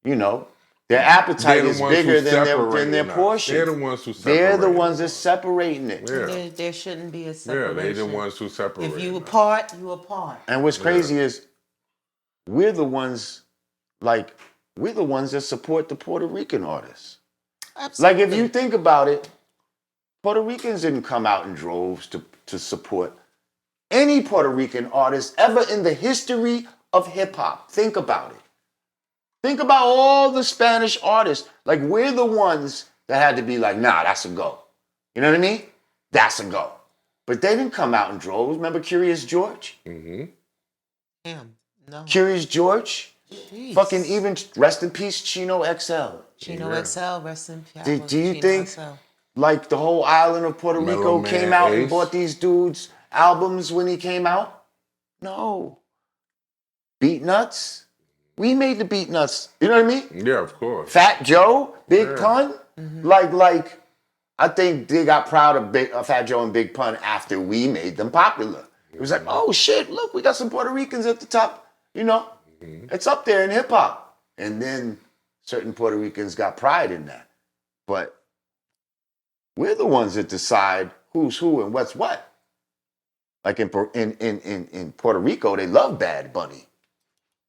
their appetite is bigger than their portion. They're the ones who separate. They're the ones that's separating it. Yeah. There shouldn't be a separation. Yeah, they the ones who separate. If you apart, you apart. And what's crazy is we're the ones that support the Puerto Rican artists. Absolutely. Like, if you think about it, Puerto Ricans didn't come out in droves to support any Puerto Rican artist ever in the history of hip hop. Think about it. Think about all the Spanish artists. Like, we're the ones that had to be like, nah, that's a go. You know what I mean? That's a go. But they didn't come out in droves. Remember Curious George? Mm-hmm. Damn, no. Curious George? Jeez. Fucking even, rest in peace, Chino XL. Chino XL, rest in peace. Do you think, like, the whole island of Puerto Rico came out and bought these dudes albums when he came out? No. Beat Nuts? We made the Beat Nuts. You know what I mean? Yeah, of course. Fat Joe, Big Pun. Mm-hmm. Like, I think they got proud of Fat Joe and Big Pun after we made them popular. It was like, oh shit, look, we got some Puerto Ricans at the top. It's up there in hip hop. And then certain Puerto Ricans got pride in that. But we're the ones that decide who's who and what's what. Like in Puerto Rico, they love Bad Bunny.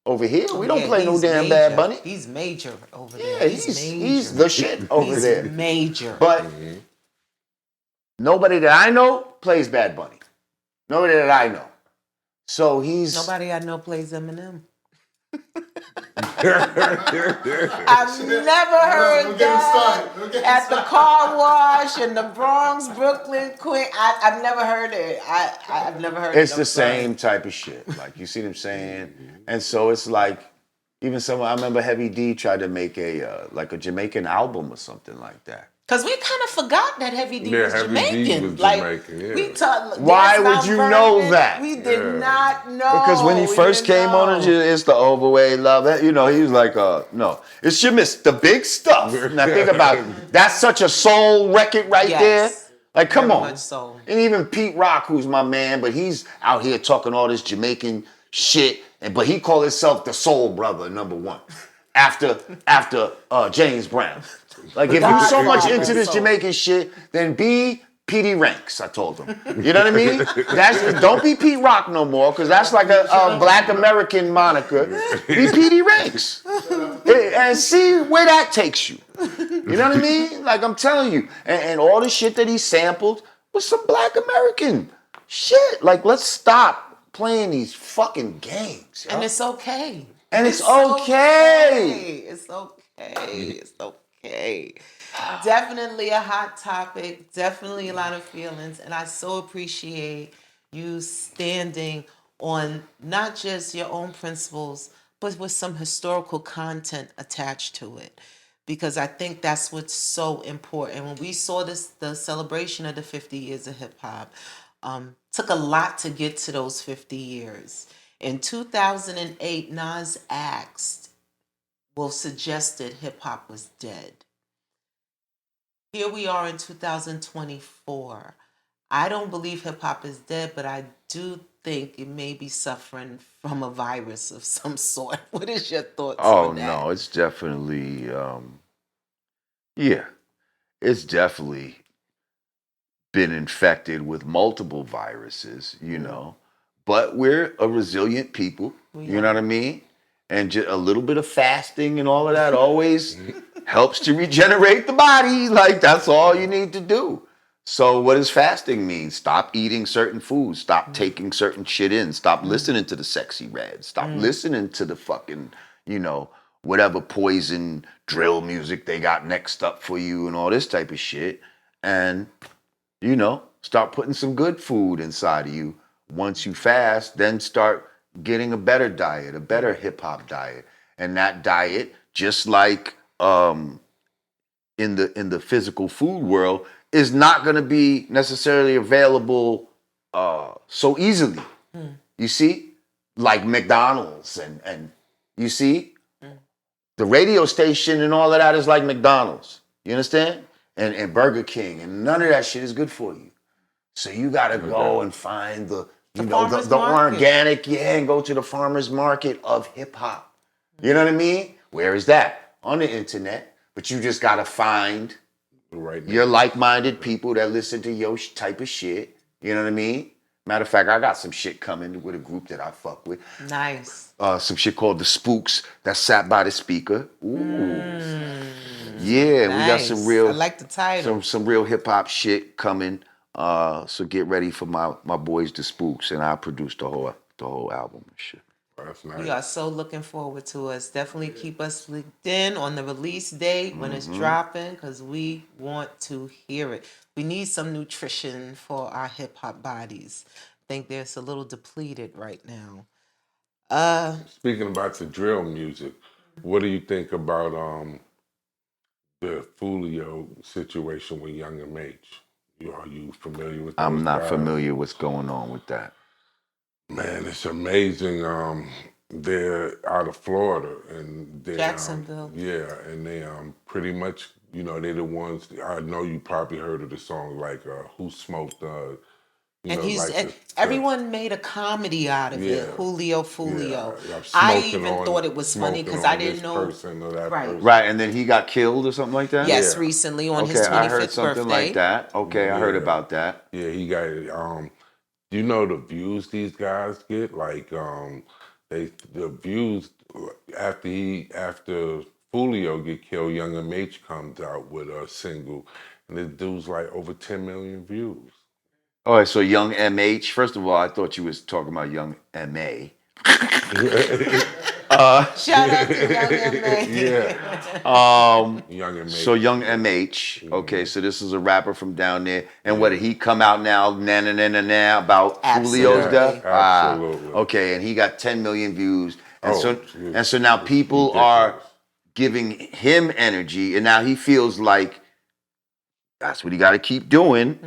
Over here, we don't play no damn Bad Bunny. He's major over there. there. Yeah, he's the shit over there. Major. But nobody that I know plays Bad Bunny. Nobody that I know. So he's... Nobody I know plays Eminem. I've never heard that at the car wash in the Bronx, Brooklyn, Queens. I've never heard it. I've never heard it. It's the same type of shit. Like, you see what I'm saying? And so it's like, even I remember Heavy D tried to make a Jamaican album or something like that. Because we kind of forgot that Heavy D was Jamaican. D was Jamaican, yeah. We taught. Why would you know that? We did not know. Because when he first came on, it's the overweight love. He was like, no, it's your the big stuff. Now think about it. That's such a soul record right there. Like, come on. Soul. And even Pete Rock, who's my man, but he's out here talking all this Jamaican shit, but he called himself the Soul Brother #1 after James Brown. Like, if you're so much into this Jamaican shit, then be Petey Ranks, I told him. You know what I mean? Don't be Pete Rock no more, because that's like a black American moniker. Be Petey Ranks. And see where that takes you. You know what I mean? Like, I'm telling you. And all the shit that he sampled was some black American shit. Like, let's stop playing these fucking games. Yo. And it's okay. And it's okay. It's okay. okay. It's okay. Definitely a hot topic. Definitely a lot of feelings. And I so appreciate you standing on not just your own principles, but with some historical content attached to it. Because I think that's what's so important. When we saw this, the celebration of the 50 years of hip hop, took a lot to get to those 50 years. In 2008, Nas asked, well, suggested hip hop was dead. Here we are in 2024. I don't believe hip hop is dead, but I do think it may be suffering from a virus of some sort. What is your thoughts Oh on no, that? it's definitely yeah, it's definitely been infected with multiple viruses, you know. But we're a resilient people, We you know are. what I mean? And just a little bit of fasting and all of that always helps to regenerate the body. Like that's all you need to do. So what does fasting mean? Stop eating certain foods, stop taking certain shit in, stop listening to the Sexyy Red, stop listening to the fucking, you know, whatever poison drill music they got next up for you and all this type of shit. And you know, start putting some good food inside of you. Once you fast, then start getting a better diet, a better hip hop diet. And that diet, just like in the physical food world, is not going to be necessarily available so easily. You see, like McDonald's and you see, the radio station and all of that is like McDonald's. You understand? And Burger King, and none of that shit is good for you. So you gotta go Okay. and find the, The you know, farmer's the market. organic, yeah, and go to the farmer's market of hip hop. You know what I mean? Where is that? On the internet. But you just gotta find Right your now. like-minded people that listen to your type of shit. You know what I mean? Matter of fact, I got some shit coming with a group that I fuck with. Nice. Some shit called the Spooks that sat by the speaker. Ooh. Yeah, we got some Nice. I real like the title. some real hip hop shit coming. So get ready for my boys the Spooks, and I produced the whole album and shit. That's We nice. are so looking forward to us. Definitely keep us linked in on the release date when it's dropping because we want to hear it. We need some nutrition for our hip hop bodies. I think there's a little depleted right now. Speaking about the drill music, what do you think about the Fulio situation with Young M.H.? Are you familiar with those I'm not guys? familiar what's going on with that. Man, it's amazing. They're out of Florida, and they Jacksonville. yeah, and they pretty much, you know, they're the ones. I know you probably heard of the song like "Who Smoked," you And know, he's like and the everyone made a comedy out of it. yeah, Julio yeah, Fulio. I'm I smoking even on thought it was funny smoking because I on this didn't know. person or that Right. person. Right, and then he got killed or something like that? Yes, Yeah, recently on his Okay, I heard 25th something like birthday. that. Okay, I heard yeah, about that. yeah. He got you know the views these guys get? Like the views after Fulio get killed, Young M.H. comes out with a single, and this dude's like over 10 million views. All right, so Young MH. First of all, I thought you was talking about Young MA. Shout out to Young Yeah, M.A. Young So M.H. Young Yeah. MH. Okay, so this is a rapper from down there. And what did he come out now, na about Fulio's Yes, death? Absolutely. Ah, absolutely. okay, and he got 10 million views. And Oh, so and so now it's people are ridiculous. giving him energy, and now he feels like that's what he got to keep doing.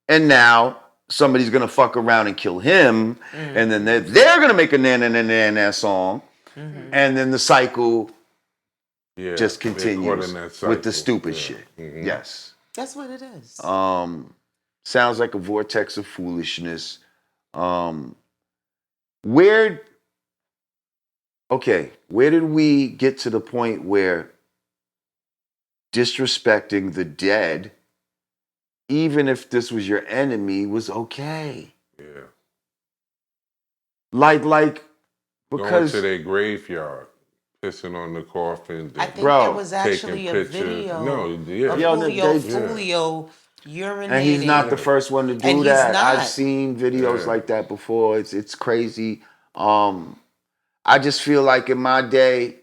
And now somebody's gonna fuck around and kill him, and then they're gonna make a na song, and then the cycle Yeah, just they're caught in continues that with the cycle. stupid Yeah. shit. Yes. That's what it is. Sounds like a vortex of foolishness. Um, where where did we get to the point where disrespecting the dead, even if this was your enemy, was okay? Yeah. Like Going to because their graveyard, pissing on the coffins, I and think there bro, was taking actually a pictures. video No, yeah. of yo, Julio they, Fulio and he's not the urinating. first one to And do he's that. I've not. seen videos Yeah. like that before. It's crazy. I just feel like in my day,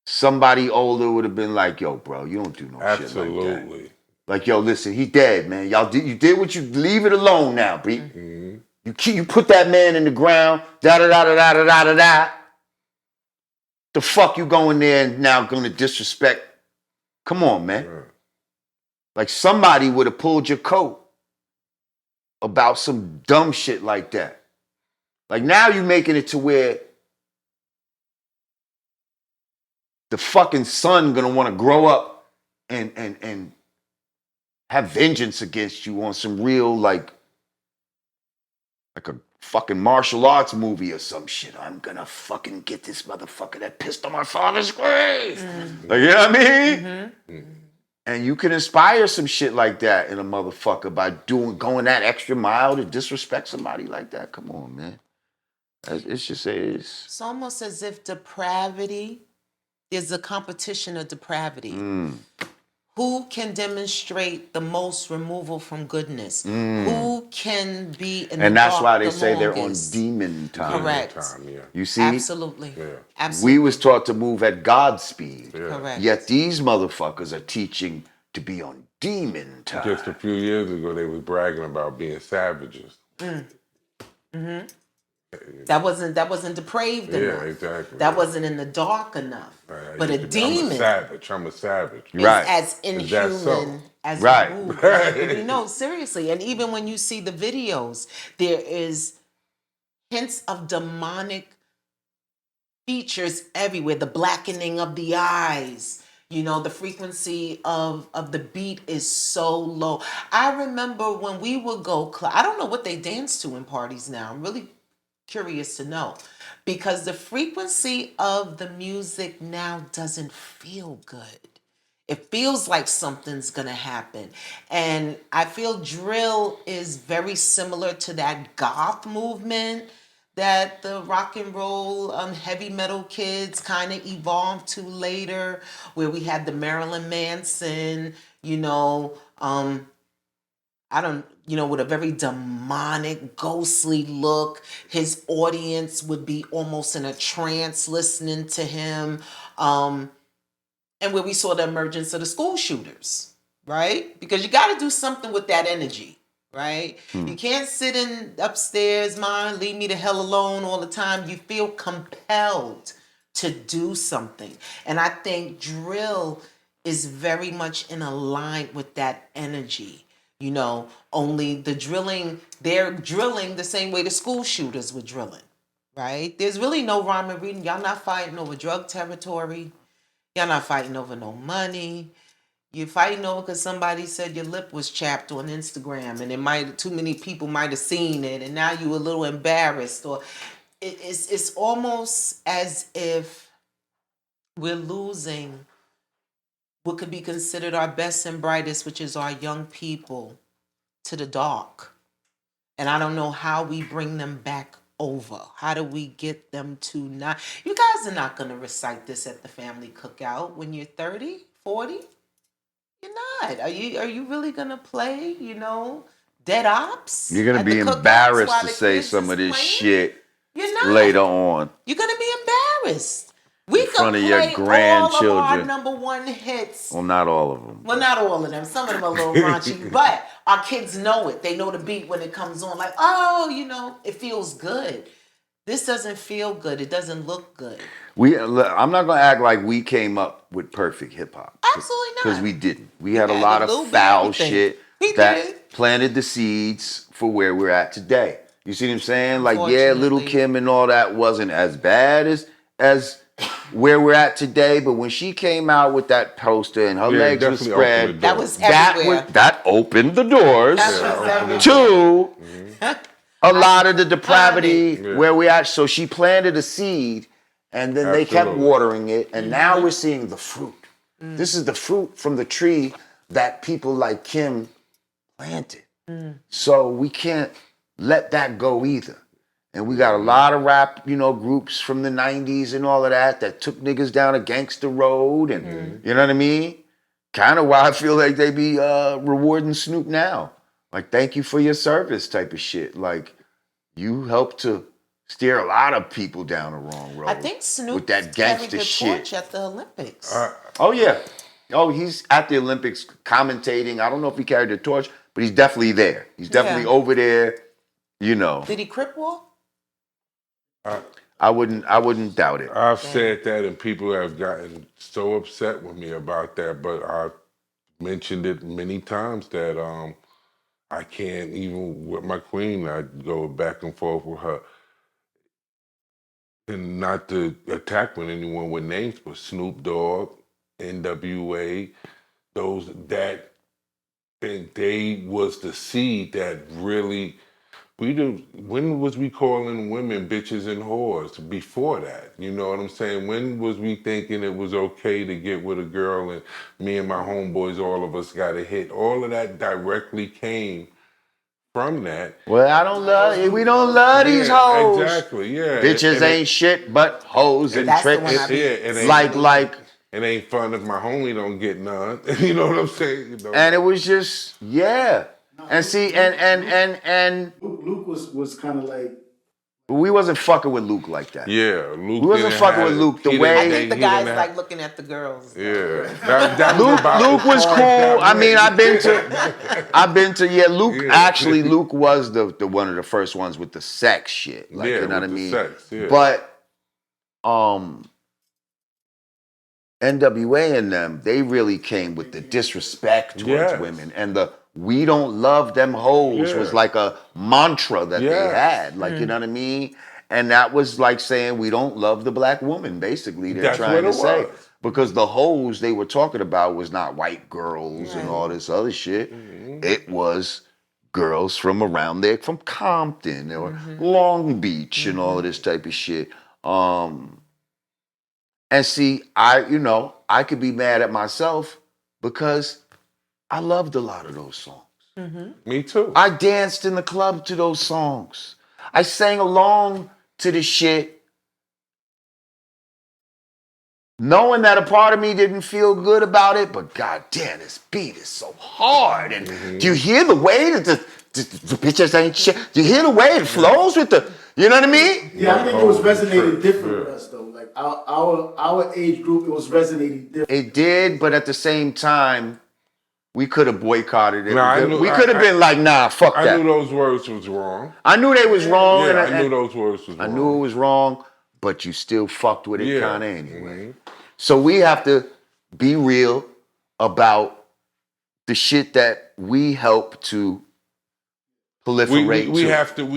somebody older would have been like, yo, bro, you don't do no shit like that. Absolutely. Like, yo, listen, he dead, man. You did what you, leave it alone now, B. Mm-hmm. You put that man in the ground, da-da-da-da-da-da-da-da. The fuck you going there and now gonna disrespect? Come on, man. Yeah. Like, somebody would have pulled your coat about some dumb shit like that. Like, now you making it to where the fucking son gonna want to grow up and have vengeance against you on some real like a fucking martial arts movie or some shit. I'm gonna fucking get this motherfucker that pissed on my father's grave. Like, you know what I mean? And you can inspire some shit like that in a motherfucker by going that extra mile to disrespect somebody like that. Come on, man. It's just It's almost as if depravity is a competition of depravity. Who can demonstrate the most removal from goodness? Who can be in and the that's dark why they the say they're on longest? demon time. Correct. Time, yeah. You see? Absolutely. Yeah. Absolutely. We was taught to move at God's speed. Yeah. Correct. Yet these motherfuckers are teaching to be on demon time. Just a few years ago, they was bragging about being savages. That wasn't depraved enough. Yeah, exactly. That wasn't in the dark enough. But a demon I'm a savage. is Right. as Is that so? inhuman as Right. a move. Like, no, seriously. And even when you see the videos, there is hints of demonic features everywhere. The blackening of the eyes. You know, the frequency of the beat is so low. I remember when we would go, I don't know what they dance to in parties now. I'm really curious to know. Because the frequency of the music now doesn't feel good. It feels like something's gonna happen. And I feel drill is very similar to that goth movement that the rock and roll heavy metal kids kind of evolved to later, where we had the Marilyn Manson, with a very demonic, ghostly look. His audience would be almost in a trance listening to him. And where we saw the emergence of the school shooters, right? Because you got to do something with that energy, right? You can't sit in upstairs, leave me the hell alone all the time. You feel compelled to do something. And I think drill is very much in line with that energy. Only they're drilling the same way the school shooters were drilling, right? There's really no rhyme and reason. Y'all not fighting over drug territory. Y'all not fighting over no money. You're fighting over because somebody said your lip was chapped on Instagram and too many people might have seen it and now you're a little embarrassed. Or it's almost as if we're losing what could be considered our best and brightest, which is our young people, to the dark. And I don't know how we bring them back over. How do we get them to not? You guys are not going to recite this at the family cookout when you're 30, 40. You're not. Are you really going to play, dead ops? You're gonna at be the cookouts embarrassed while to the say kids some is of this playing? shit You're not. later on. You're going to be embarrassed. We In front can of your play all of our grandchildren. number one hits. Well, not all of them. Well, not all of them. Some of them are a little raunchy, but our kids know it. They know the beat when it comes on. Like, it feels good. This doesn't feel good. It doesn't look good. I'm not gonna act like we came up with perfect hip hop. Absolutely not. Because we didn't. We had a had lot a of little bit foul everything. shit We that did. planted the seeds for where we're at today. You see what I'm saying? Like, yeah, Little Unfortunately. Kim and all that wasn't as bad as where we're at today. But when she came out with that poster and her Yeah, legs were definitely spread, opened the That door. was everywhere. that opened the doors That was everywhere. to a lot of the depravity Yeah. where we at. So she planted a seed, and then they kept Absolutely. watering it, and now we're seeing the fruit. This is the fruit from the tree that people like Kim planted. So we can't let that go either. And we got a lot of rap, groups from the 90s and all of that took niggas down a gangster road, and you know what I mean? Kind of why I feel like they be rewarding Snoop now. Like, thank you for your service type of shit. Like, you helped to steer a lot of people down the wrong road. I think Snoop with that carried gangster the shit. torch at the Olympics. Oh yeah. Oh, he's at the Olympics commentating. I don't know if he carried the torch, but he's definitely there. He's definitely over there. You know. Did he crip walk? I wouldn't doubt it. I've said that, and people have gotten so upset with me about that. But I've mentioned it many times that I can't even with my queen. I go back and forth with her, and not to attack with anyone with names, but Snoop Dogg, NWA, those that think they was the seed that really. When was we calling women bitches and whores before that? You know what I'm saying? When was we thinking it was okay to get with a girl and me and my homeboys, all of us got a hit? All of that directly came from that. Well, we don't love these hoes. Exactly, yeah. Bitches ain't shit but hoes and That's the tricks. one I be Like it ain't fun if my homie don't get none. You know what I'm saying? You know, and it was just and see and Luke was kind of like, we wasn't fucking with Luke like that. Yeah, Luke. We wasn't fucking with Luke the way. I think the guys like looking at the girls. Yeah, that Luke was cool. I mean, I've been to. Yeah, Luke. Yeah. Actually, Luke was the one of the first ones with the sex shit. Like, you know what I mean? Sex, yeah. But NWA and them, they really came with the disrespect towards women, and the "we don't love them hoes" was like a mantra that they had. Like, you know what I mean? And that was like saying we don't love the black woman. Basically, they're trying to say. Because the hoes they were talking about was not white girls and all this other shit. It was girls from around there, from Compton or Long Beach and all of this type of shit. And see, I could be mad at myself because I loved a lot of those songs. Me too. I danced in the club to those songs. I sang along to the shit, knowing that a part of me didn't feel good about it, but goddamn, this beat is so hard. And do you hear the way that the bitches ain't shit? Do you hear the way it flows with the, you know what I mean? Yeah, I think it was resonating different with us though. Like our age group, it was resonating different. It did, but at the same time, we could have boycotted it. Nah, we could have been like, nah, fuck that. I knew those words was wrong. I knew they was wrong. Yeah, I knew those words was wrong. I knew it was wrong, but you still fucked with it kind of anyway. So we have to be real about the shit that we help to proliferate. We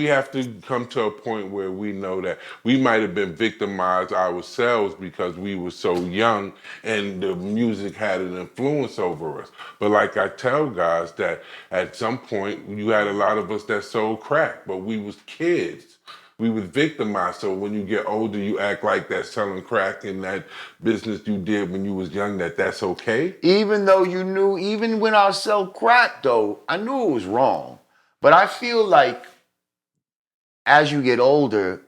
have to come to a point where we know that we might have been victimized ourselves because we were so young and the music had an influence over us. But like I tell guys that at some point you had a lot of us that sold crack, but we was kids. We was victimized. So when you get older, you act like that selling crack in that business you did when you was young, that's okay. Even though you knew, even when I sell crack though, I knew it was wrong. But I feel like as you get older,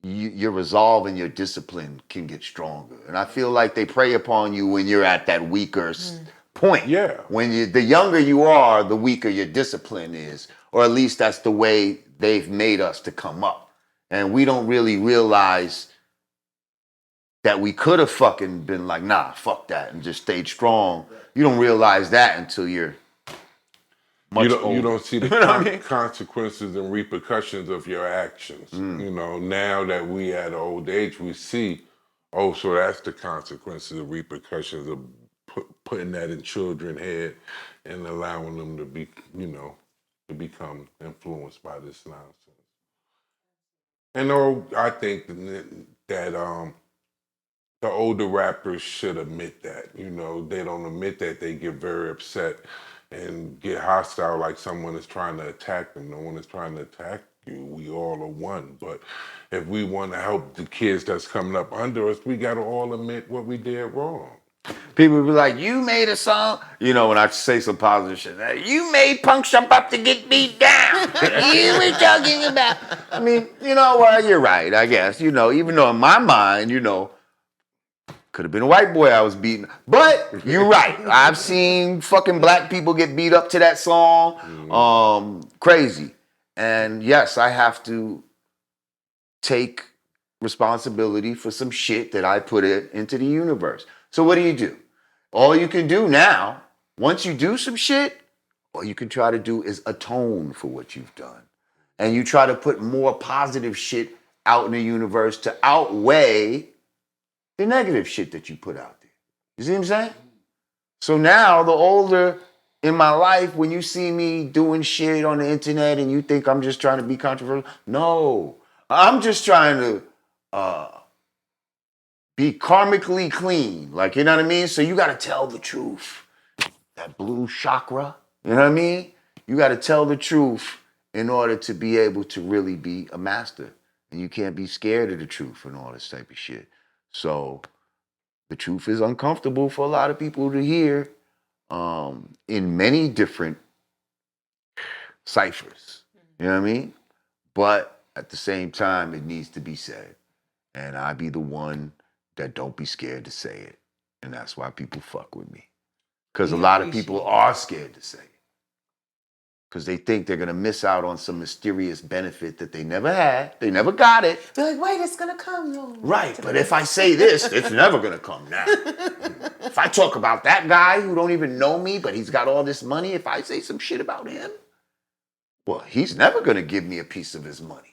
your resolve and your discipline can get stronger. And I feel like they prey upon you when you're at that weaker point. Yeah. When the younger you are, the weaker your discipline is. Or at least that's the way they've made us to come up. And we don't really realize that we could have fucking been like, nah, fuck that, and just stayed strong. You don't realize that until you're much older. You don't see the consequences and repercussions of your actions. You know, now that we at an old age, we see, oh, so that's the consequences and repercussions of putting that in children's head and allowing them to be, to become influenced by this nonsense. And I think that the older rappers should admit that. They don't admit that. They get very upset and get hostile like someone is trying to attack them. No one is trying to attack you. We all are one. But if we want to help the kids that's coming up under us, we got to all admit what we did wrong. People be like, you made a song. When I say some positive shit, you made Punk Jump Up to get beat down. You were talking about. I mean, you know what? You're right, I guess. Even though in my mind, could have been a white boy I was beating. But you're right. I've seen fucking black people get beat up to that song. Crazy. And yes, I have to take responsibility for some shit that I put into the universe. So what do? All you can do now, once you do some shit, all you can try to do is atone for what you've done. And you try to put more positive shit out in the universe to outweigh the negative shit that you put out there. You see what I'm saying? So now, the older in my life, when you see me doing shit on the internet and you think I'm just trying to be controversial, no. I'm just trying to be karmically clean. Like, you know what I mean? So you got to tell the truth. That blue chakra, you know what I mean? You got to tell the truth in order to be able to really be a master. And you can't be scared of the truth and all this type of shit. So the truth is uncomfortable for a lot of people to hear in many different ciphers. You know what I mean? But at the same time, it needs to be said. And I be the one that don't be scared to say it. And that's why people fuck with me. Because a lot of people are scared to say it. Because they think they're going to miss out on some mysterious benefit that they never had. They never got it. They're like, wait, it's going to come. No, Right, but if I say this, it's never going to come now. If I talk about that guy who don't even know me, but he's got all this money, if I say some shit about him, well, he's never going to give me a piece of his money.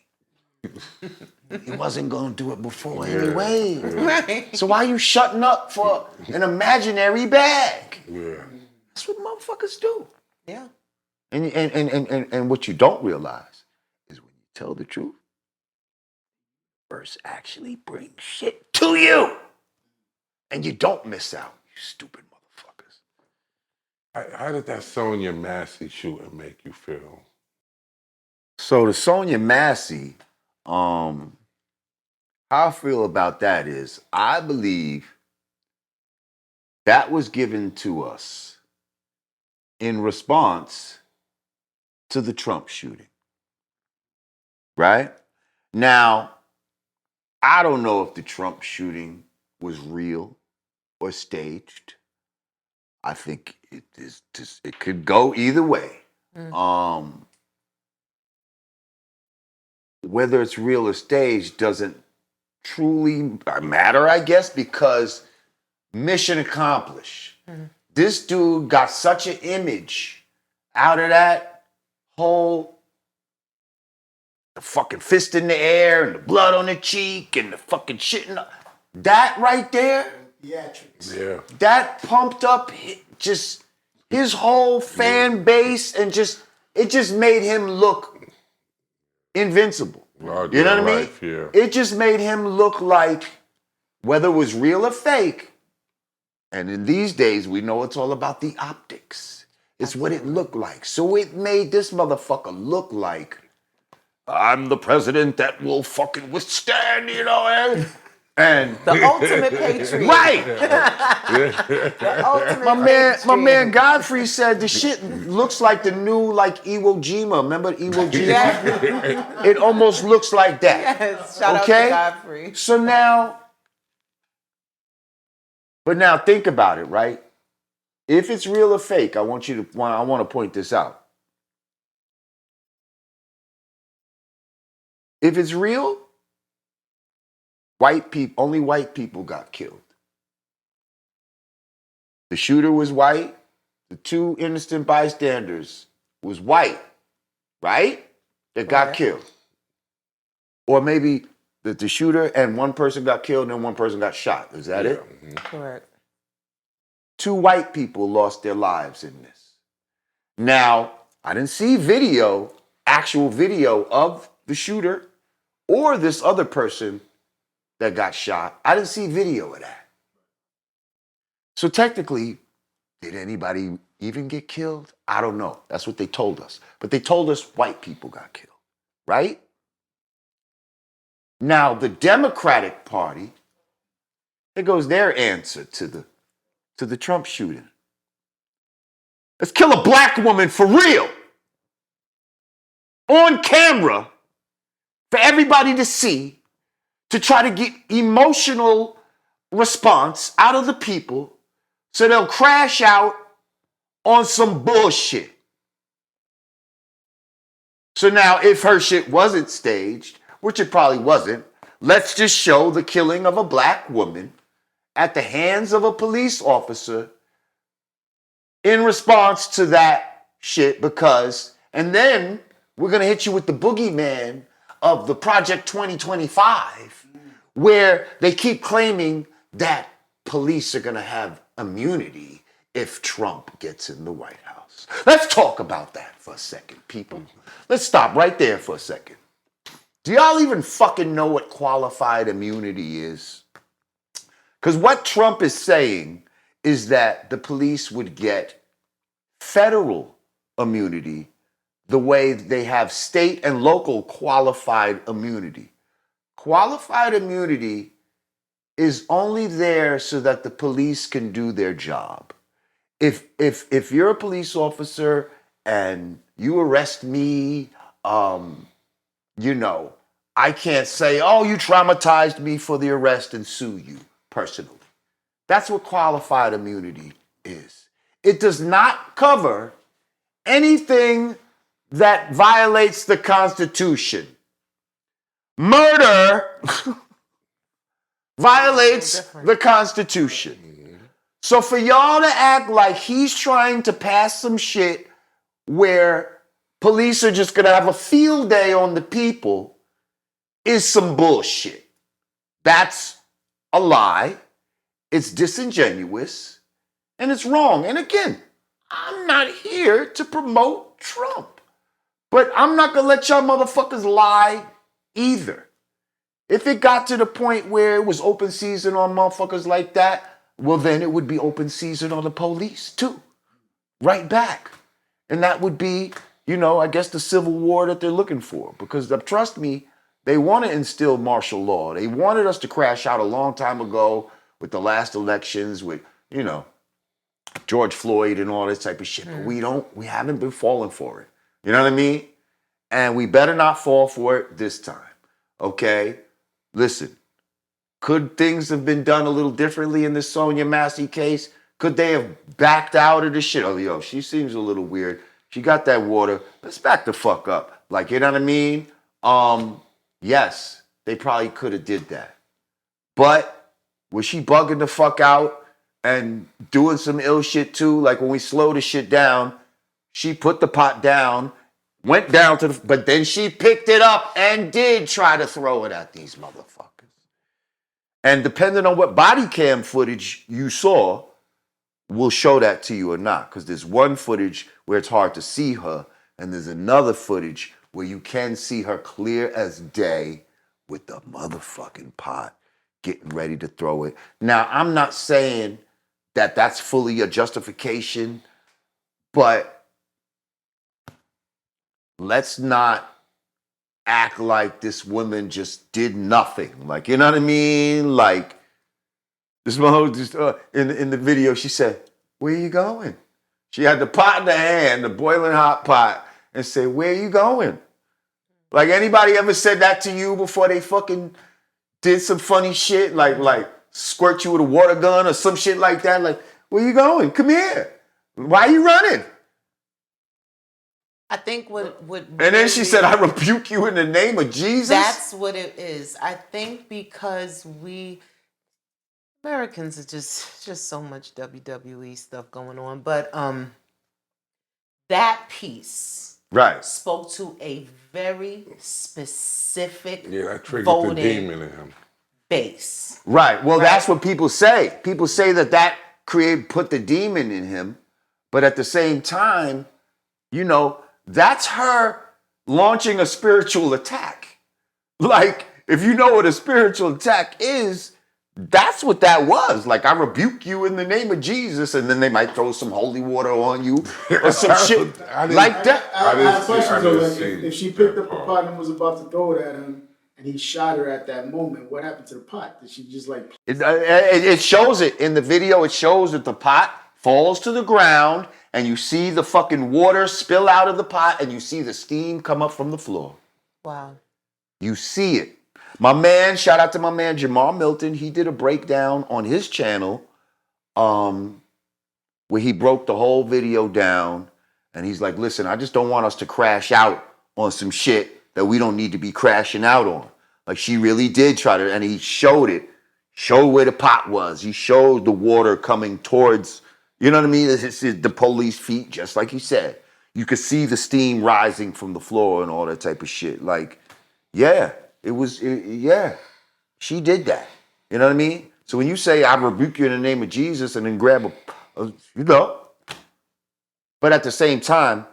He wasn't going to do it before anyway. Right. So why are you shutting up for an imaginary bag? Yeah. That's what motherfuckers do. Yeah. And what you don't realize is when you tell the truth, verse actually brings shit to you. And you don't miss out, you stupid motherfuckers. How did that Sonya Massey shooting make you feel? So the Sonya Massey, how I feel about that is I believe that was given to us in response to the Trump shooting. Right? Now, I don't know if the Trump shooting was real or staged. I think it could go either way. Whether it's real or staged doesn't truly matter, I guess, because mission accomplished. This dude got such an image out of that whole the fucking fist in the air and the blood on the cheek and the fucking shit in the, that right there, Theatrics. Yeah. that pumped up just his whole fan base and it just made him look invincible. Larger You know what than I mean? life, yeah. It just made him look like, whether it was real or fake, and in these days we know it's all about the optics. It's what it looked like. So it made this motherfucker look like, I'm the president that will fucking withstand, you know, and The ultimate patriot. right. The ultimate My man patriot. Godfrey said the shit looks like the new Iwo Jima. Remember Iwo Jima? Yeah. It almost looks like that. Yes. Shout Okay? out to Godfrey. So now, but now think about it, right? If it's real or fake, I want to point this out. If it's real, only white people got killed. The shooter was white. The two innocent bystanders was white, right? That got killed. Or maybe the shooter and one person got killed and one person got shot. Is that it? Correct. 2 white people lost their lives in this. Now, I didn't see actual video of the shooter or this other person that got shot. I didn't see video of that. So technically, did anybody even get killed? I don't know. That's what they told us. But they told us white people got killed, right? Now, the Democratic Party, there goes their answer to the Trump shooting. Let's kill a black woman for real. On camera, for everybody to see, to try to get emotional response out of the people so they'll crash out on some bullshit. So now, if her shit wasn't staged, which it probably wasn't. Let's just show the killing of a black woman at the hands of a police officer in response to that shit because, and then we're going to hit you with the boogeyman of the Project 2025, where they keep claiming that police are going to have immunity if Trump gets in the White House. Let's talk about that for a second, people. Let's stop right there for a second. Do y'all even fucking know what qualified immunity is? Because what Trump is saying is that the police would get federal immunity the way they have state and local qualified immunity. Qualified immunity is only there so that the police can do their job. If you're a police officer and you arrest me, you know, I can't say, oh, you traumatized me for the arrest and sue you personally. That's what qualified immunity is. It does not cover anything that violates the Constitution. Murder violates the Constitution. So for y'all to act like he's trying to pass some shit where police are just gonna have a field day on the people is some bullshit. That's a lie. It's disingenuous and it's wrong. And again, I'm not here to promote Trump, but I'm not gonna let y'all motherfuckers lie either. If it got to the point where it was open season on motherfuckers like that, well, then it would be open season on the police too. Right back. And that would be, you know, I guess the civil war that they're looking for. Because trust me, they want to instill martial law. They wanted us to crash out a long time ago with the last elections with, you know, George Floyd and all this type of shit. But we haven't been falling for it. You know what I mean? And we better not fall for it this time. Okay? Listen. Could things have been done a little differently in the Sonia Massey case? Could they have backed out of this shit? Oh, yo, she seems a little weird. She got that water. Let's back the fuck up. Like, you know what I mean? Yes, they probably could have did that. But was she bugging the fuck out and doing some ill shit too? Like when we slow the shit down, she put the pot down, went down to the, but then she picked it up and did try to throw it at these motherfuckers. And depending on what body cam footage you saw, will show that to you or not. Because there's one footage where it's hard to see her, and there's another footage where you can see her clear as day with the motherfucking pot getting ready to throw it. Now, I'm not saying that that's fully a justification, but let's not act like this woman just did nothing. Like, you know what I mean? Like, this mother just, in the video, she said, where you going? She had the pot in the hand, the boiling hot pot, and said, where you going? Like, anybody ever said that to you before they fucking did some funny shit? Like squirt you with a water gun or some shit like that? Like, where you going? Come here. Why are you running? I think what and then she said, I rebuke you in the name of Jesus. That's what it is. I think because Americans are just so much WWE stuff going on. But that piece spoke to a very specific that triggered the demon in him. Base. Right. Well, that's what people say. People say that put the demon in him. But at the same time, you know, that's her launching a spiritual attack. Like, if you know what a spiritual attack is, that's what that was. Like, I rebuke you in the name of Jesus, and then they might throw some holy water on you or some shit like that. I have a question though. Like, if she picked up the pot and was about to throw it at him, and he shot her at that moment, what happened to the pot? Did she just like... It shows it in the video. It shows that the pot falls to the ground, and you see the fucking water spill out of the pot, and you see the steam come up from the floor. Wow. You see it. My man, shout out to my man Jamar Milton. He did a breakdown on his channel where he broke the whole video down. And he's like, listen, I just don't want us to crash out on some shit that we don't need to be crashing out on. Like she really did try to, and he showed it, showed where the pot was. He showed the water coming towards, you know what I mean? It's the police feet, just like you said. You could see the steam rising from the floor and all that type of shit. Like, yeah, yeah, she did that. You know what I mean? So when you say, I rebuke you in the name of Jesus and then grab you know, but at the same time,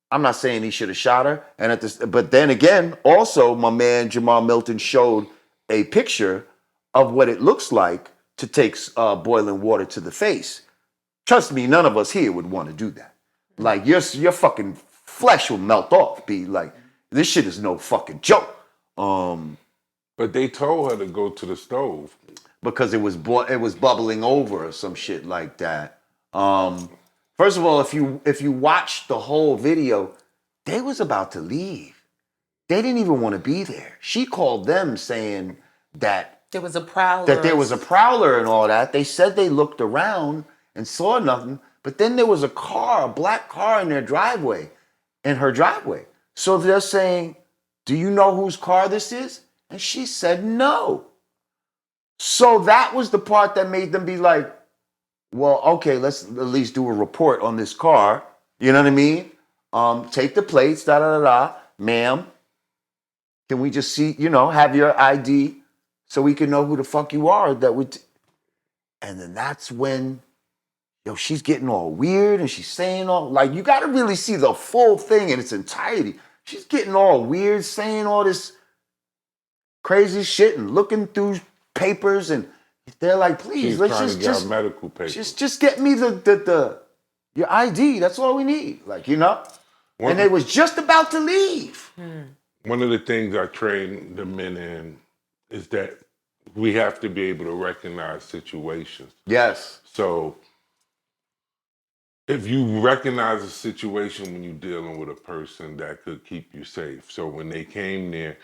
I'm not saying he should have shot her. And but then again, also my man Jamar Milton showed a picture of what it looks like to take boiling water to the face. Trust me, none of us here would want to do that. Like your fucking flesh will melt off. Be like, this shit is no fucking joke. But they told her to go to the stove because it was bubbling over or some shit like that. First of all, if you watch the whole video, they was about to leave. They didn't even want to be there. She called them saying that There was a prowler. that there was a prowler and all that. They said they looked around and saw nothing, but then there was a black car in their driveway, in her driveway. So they're saying, "Do you know whose car this is?" And she said no. So that was the part that made them be like, well, okay, let's at least do a report on this car. You know what I mean? Take the plates, da da da da. Ma'am, can we just see, have your ID so we can know who the fuck you are? And then that's when, she's getting all weird and she's saying all, like, you got to really see the full thing in its entirety. She's getting all weird, saying all this crazy shit and looking through papers, and they're like, please, let's just medical papers. Just get me your ID. That's all we need. Like, and they was just about to leave. One of the things I train the men in is that we have to be able to recognize situations. Yes. So if you recognize a situation when you're dealing with a person, that could keep you safe. So when they came there,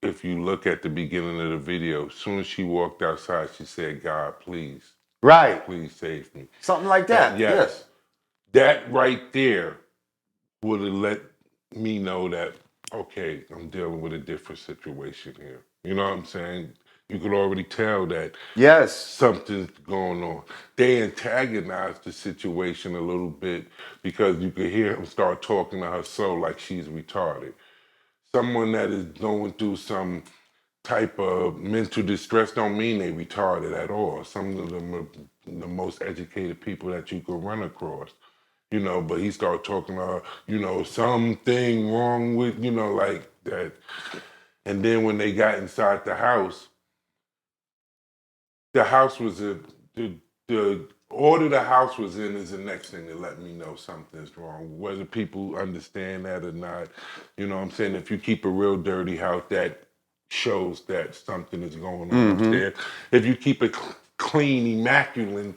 if you look at the beginning of the video, as soon as she walked outside, she said, God, please. Right. Please save me. Something like that. Yes. That right there would have let me know that, okay, I'm dealing with a different situation here. You know what I'm saying? You could already tell that something's going on. They antagonized the situation a little bit because you could hear him start talking to her soul like she's retarded. Someone that is going through some type of mental distress don't mean they retarded at all. Some of them are the most educated people that you could run across, but he started talking to her, something wrong with, like that. And then when they got inside the house was the order the house was in is the next thing that let me know something's wrong. Whether people understand that or not, you know what I'm saying? If you keep a real dirty house, that shows that something is going on upstairs. If you keep it clean, immaculate,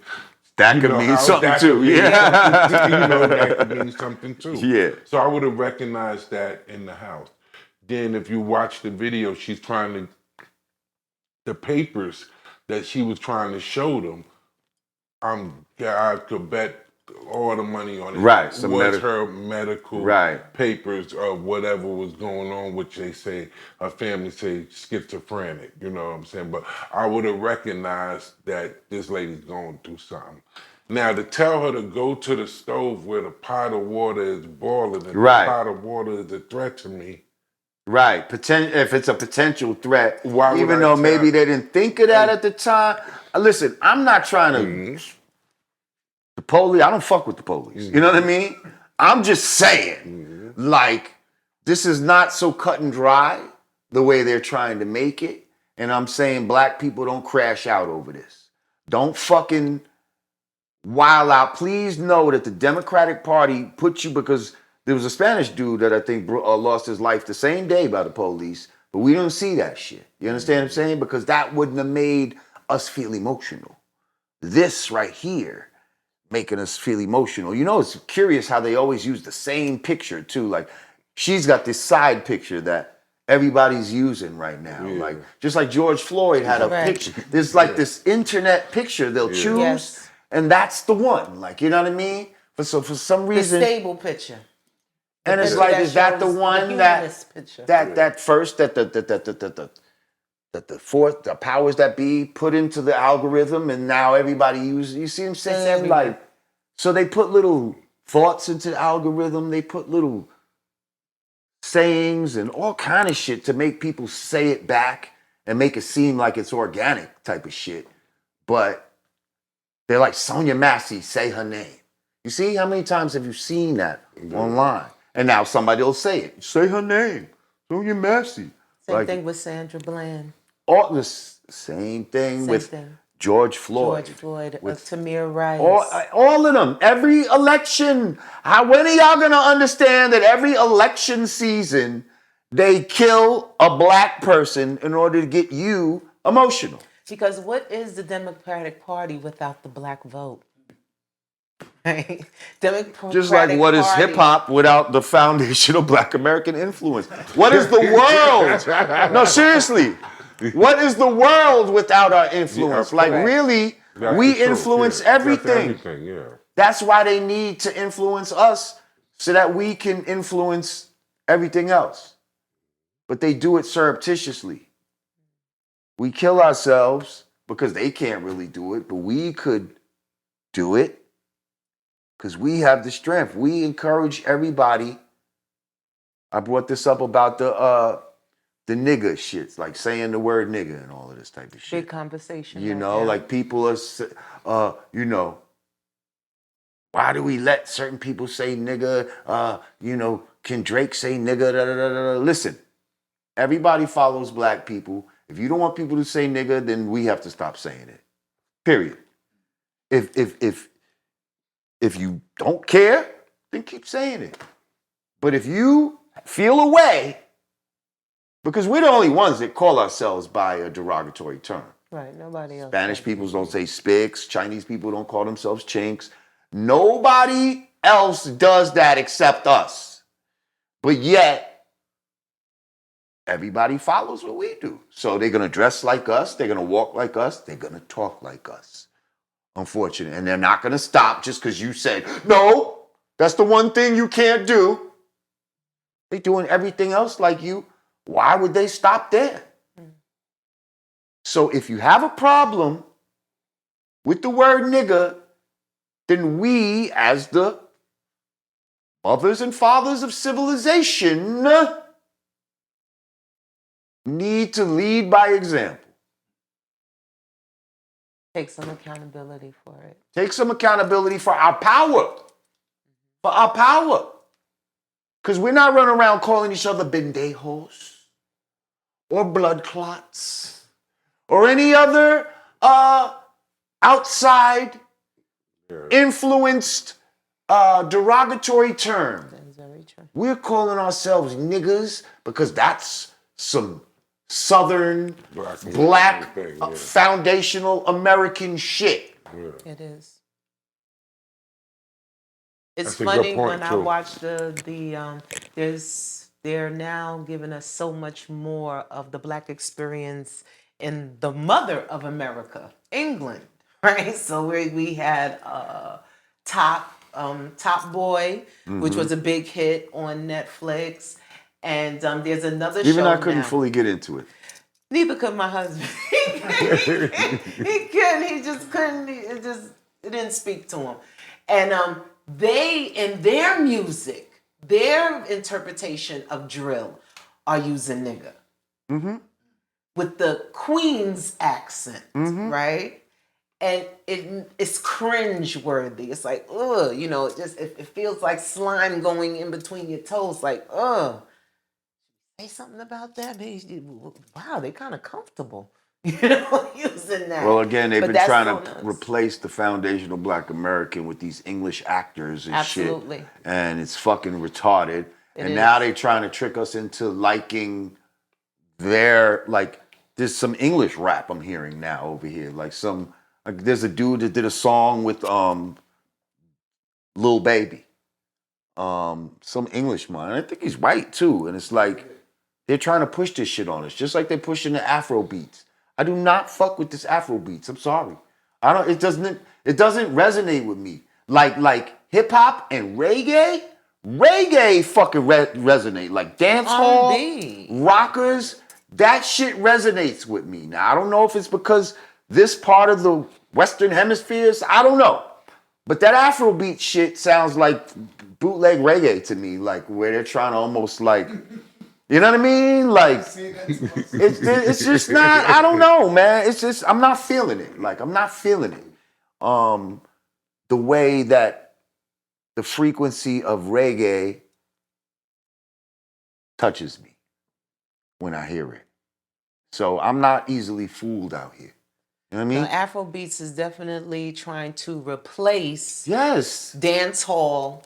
that could mean something too. That could mean something too. Yeah. So I would have recognized that in the house. Then if you watch the video, the papers that she was trying to show them, I could bet all the money on it. Right. Was her medical papers of whatever was going on, which they say, her family say schizophrenic, you know what I'm saying? But I would have recognized that this lady's going through something. Now, to tell her to go to the stove where the pot of water is boiling and the pot of water is a threat to me. Right. If it's a potential threat, even though maybe they didn't think of that at the time. Listen, I'm not trying to... The police, I don't fuck with the police. You know what I mean? I'm just saying, like, this is not so cut and dry the way they're trying to make it. And I'm saying black people don't crash out over this. Don't fucking wild out. Please know that the Democratic Party put you, because there was a Spanish dude that I think lost his life the same day by the police, but we don't see that shit. You understand what I'm saying? Because that wouldn't have made us feel emotional. This right here making us feel emotional. It's curious how they always use the same picture too. Like, she's got this side picture that everybody's using right now. Yeah. Like, just like George Floyd had a picture. There's like this internet picture they'll choose, and that's the one. Like, you know what I mean? For some reason, the stable picture. And it's like, is that the one that first that the powers that be put into the algorithm, and now everybody uses. You see what I'm saying? everywhere. Like, so they put little thoughts into the algorithm. They put little sayings and all kind of shit to make people say it back and make it seem like it's organic type of shit. But they're like, Sonia Massey, say her name. You see, how many times have you seen that online? And now somebody will say it. Say her name. Sonia Massey. Same thing with Sandra Bland. All the same thing with George Floyd. With Tamir Rice. All of them. Every election. When are y'all going to understand that every election season they kill a black person in order to get you emotional? Because what is the Democratic Party without the black vote? Right? Just like what is hip hop without the foundational black American influence? What is the world? No, seriously. What is the world without our influence? Like, really, we influence everything. That's why they need to influence us so that we can influence everything else. But they do it surreptitiously. We kill ourselves because they can't really do it, but we could do it because we have the strength. We encourage everybody. I brought this up about the nigga shits, like saying the word nigga and all of this type of shit. Big conversation. You know, like people are, you know, why do we let certain people say nigga? You know, can Drake say nigga? Da, da, da, da. Listen, everybody follows black people. If you don't want people to say nigga, then we have to stop saying it. Period. If you don't care, then keep saying it. But if you feel a way, because we're the only ones that call ourselves by a derogatory term. Right, nobody else. Spanish people don't say spics. Chinese people don't call themselves chinks. Nobody else does that except us. But yet, everybody follows what we do. So they're going to dress like us. They're going to walk like us. They're going to talk like us. Unfortunately. And they're not going to stop just because you said, no, that's the one thing you can't do. They're doing everything else like you. Why would they stop there? So if you have a problem with the word nigga, then we, as the mothers and fathers of civilization, need to lead by example. Take some accountability for it. Take some accountability for our power. For our power. Because we're not running around calling each other bendejos or blood clots or any other outside influenced derogatory term. That's very true. We're calling ourselves niggas because that's some Southern black foundational American shit. It is. It's funny when I watch they're now giving us so much more of the black experience in the mother of America, England, right? So we had Top Boy, which was a big hit on Netflix, and there's another show. Even I couldn't fully get into it. Neither could my husband. He couldn't. He just couldn't. It didn't speak to him. And they, in their music, their interpretation of drill, are using nigga. Mm-hmm. With the Queen's accent, right? And it's cringe-worthy. It's like, ugh, you know, it feels like slime going in between your toes, like, ugh. Say something about that. Wow, they're kind of comfortable, you know, using that. Well, again, they've been trying to replace the foundational black American with these English actors and shit. And it's fucking retarded. Now they're trying to trick us into liking their, like, there's some English rap I'm hearing now over here. Like there's a dude that did a song with Lil Baby. Some Englishman. I think he's white too. And it's like, they're trying to push this shit on us, just like they're pushing the Afro beats. I do not fuck with this Afro beats. I'm sorry. It doesn't resonate with me. Like hip hop and reggae. Reggae fucking resonate. Like dance hall, rockers, that shit resonates with me. Now, I don't know if it's because this part of the Western Hemispheres, I don't know. But that Afrobeat shit sounds like bootleg reggae to me, like where they're trying to almost like, you know what I mean? Like, it's just not, I don't know, man. It's just, I'm not feeling it. Like, I'm not feeling it. The way that the frequency of reggae touches me when I hear it. So I'm not easily fooled out here. You know what I mean? Afrobeats is definitely trying to replace Yes. dance hall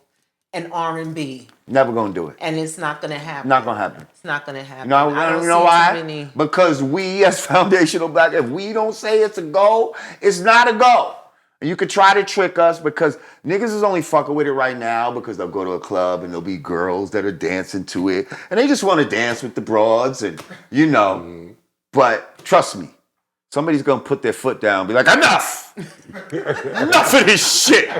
and R&B. Never gonna do it. And it's not going to happen. Not gonna happen. It's not going to happen. You know, I don't you know see why? too many. Because we as foundational black, if we don't say it's a go, it's not a go. And you could try to trick us because niggas is only fucking with it right now because they'll go to a club and there'll be girls that are dancing to it. And they just want to dance with the broads and, you know. But trust me, somebody's gonna put their foot down and be like, enough! Enough of this shit!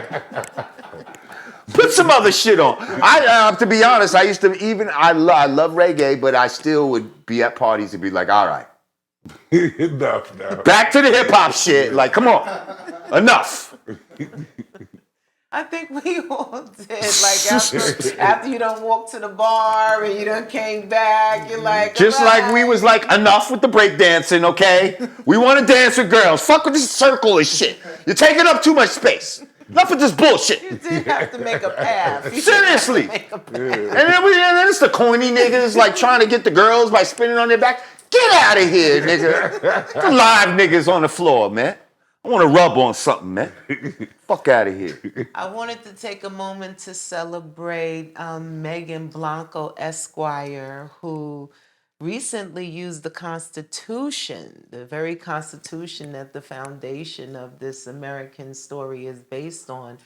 Put some other shit on. To be honest, I used to I love reggae, but I still would be at parties and be like, all right. Enough now. Back to the hip hop shit. Like, come on. Enough. I think we all did. Like after you done walked to the bar and you done came back, you're like, Just like we was like, enough with the breakdancing, okay? We want to dance with girls. Fuck with this circle and shit. You're taking up too much space. Enough with this bullshit. You did have to make a path. Seriously. Make a path. And then it's the corny niggas like trying to get the girls by spinning on their back. Get out of here, nigga. The live niggas on the floor, man. I want to rub on something, man. Fuck out of here. I wanted to take a moment to celebrate Megan Blanco Esquire, who recently used the Constitution, the very Constitution that the foundation of this American story is based on,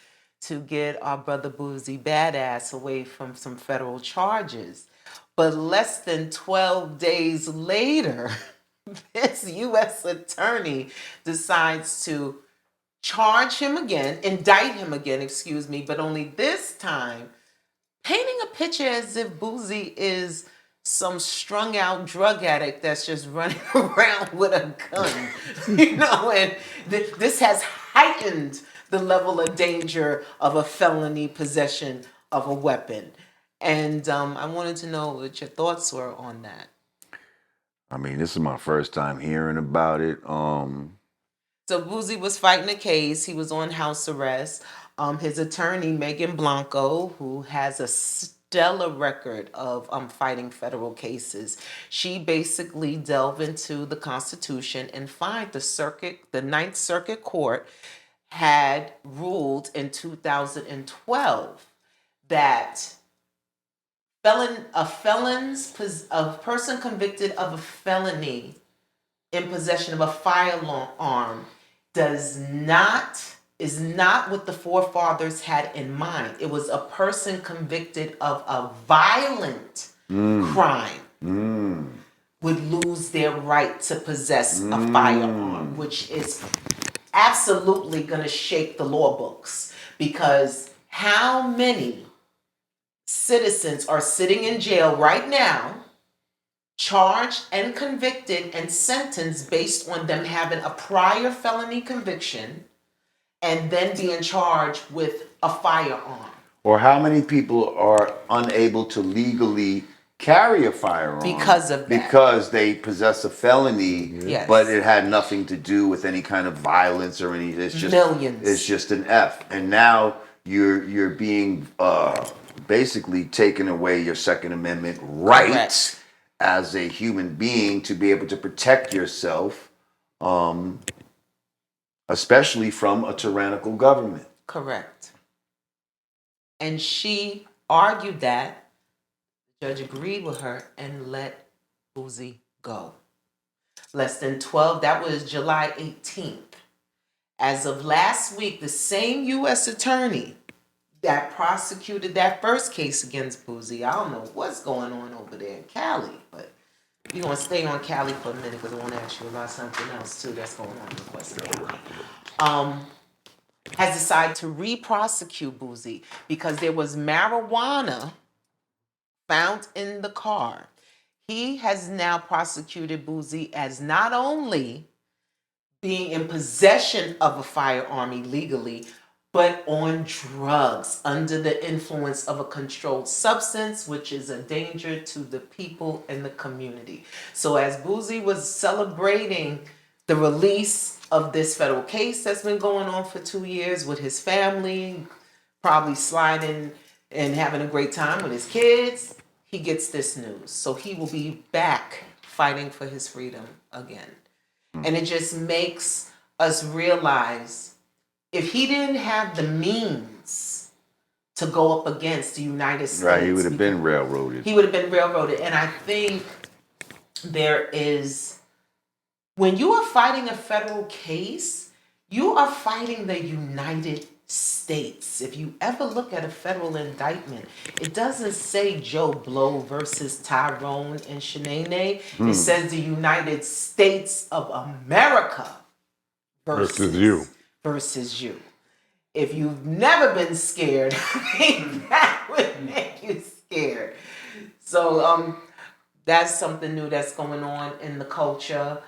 to get our brother Boozy Badass away from some federal charges. But less than 12 days later, this U.S. attorney decides to charge him again, indict him again, excuse me, but only this time painting a picture as if Boozy is some strung out drug addict that's just running around with a gun, you know, and this has heightened the level of danger of a felony possession of a weapon. And I wanted to know what your thoughts were on that. I mean, this is my first time hearing about it. So Boozy was fighting a case. He was on house arrest. His attorney, Megan Blanco, who has a stellar record of fighting federal cases, she basically delved into the Constitution and find the Ninth Circuit Court had ruled in 2012 that a person convicted of a felony in possession of a firearm is not what the forefathers had in mind. It was a person convicted of a violent crime would lose their right to possess a firearm, which is absolutely going to shake the law books, because how many citizens are sitting in jail right now, charged and convicted and sentenced based on them having a prior felony conviction and then being charged with a firearm? Or how many people are unable to legally carry a firearm Because of that. Because they possess a felony, Yes. but it had nothing to do with any kind of violence or anything. It's just Millions. It's just an F. And now you're being basically taken away your Second Amendment right. Correct. As a human being to be able to protect yourself, especially from a tyrannical government. Correct. And she argued that the judge agreed with her and let Boozy go. Less than 12, that was July 18th. As of last week, the same U.S. attorney that prosecuted that first case against Boozy, I don't know what's going on over there in Cali, but we're going to stay on Cali for a minute because I want to ask you about something else too that's going on in West Cali. Has decided to re-prosecute Boozy because there was marijuana found in the car. he has now prosecuted Boosie as not only being in possession of a firearm illegally, but on drugs under the influence of a controlled substance, which is a danger to the people in the community. So as Boosie was celebrating the release of this federal case that's been going on for 2 years with his family, probably sliding and having a great time with his kids, he gets this news. So he will be back fighting for his freedom again. And it just makes us realize if he didn't have the means to go up against the United States. Right, he would have been railroaded. He would have been railroaded. And I think there is, when you are fighting a federal case, you are fighting the United States. If you ever look at a federal indictment, it doesn't say Joe Blow versus Tyrone and Shanae. It says the United States of America versus you. Versus you. If you've never been scared, that would make you scared. So that's something new that's going on in the culture.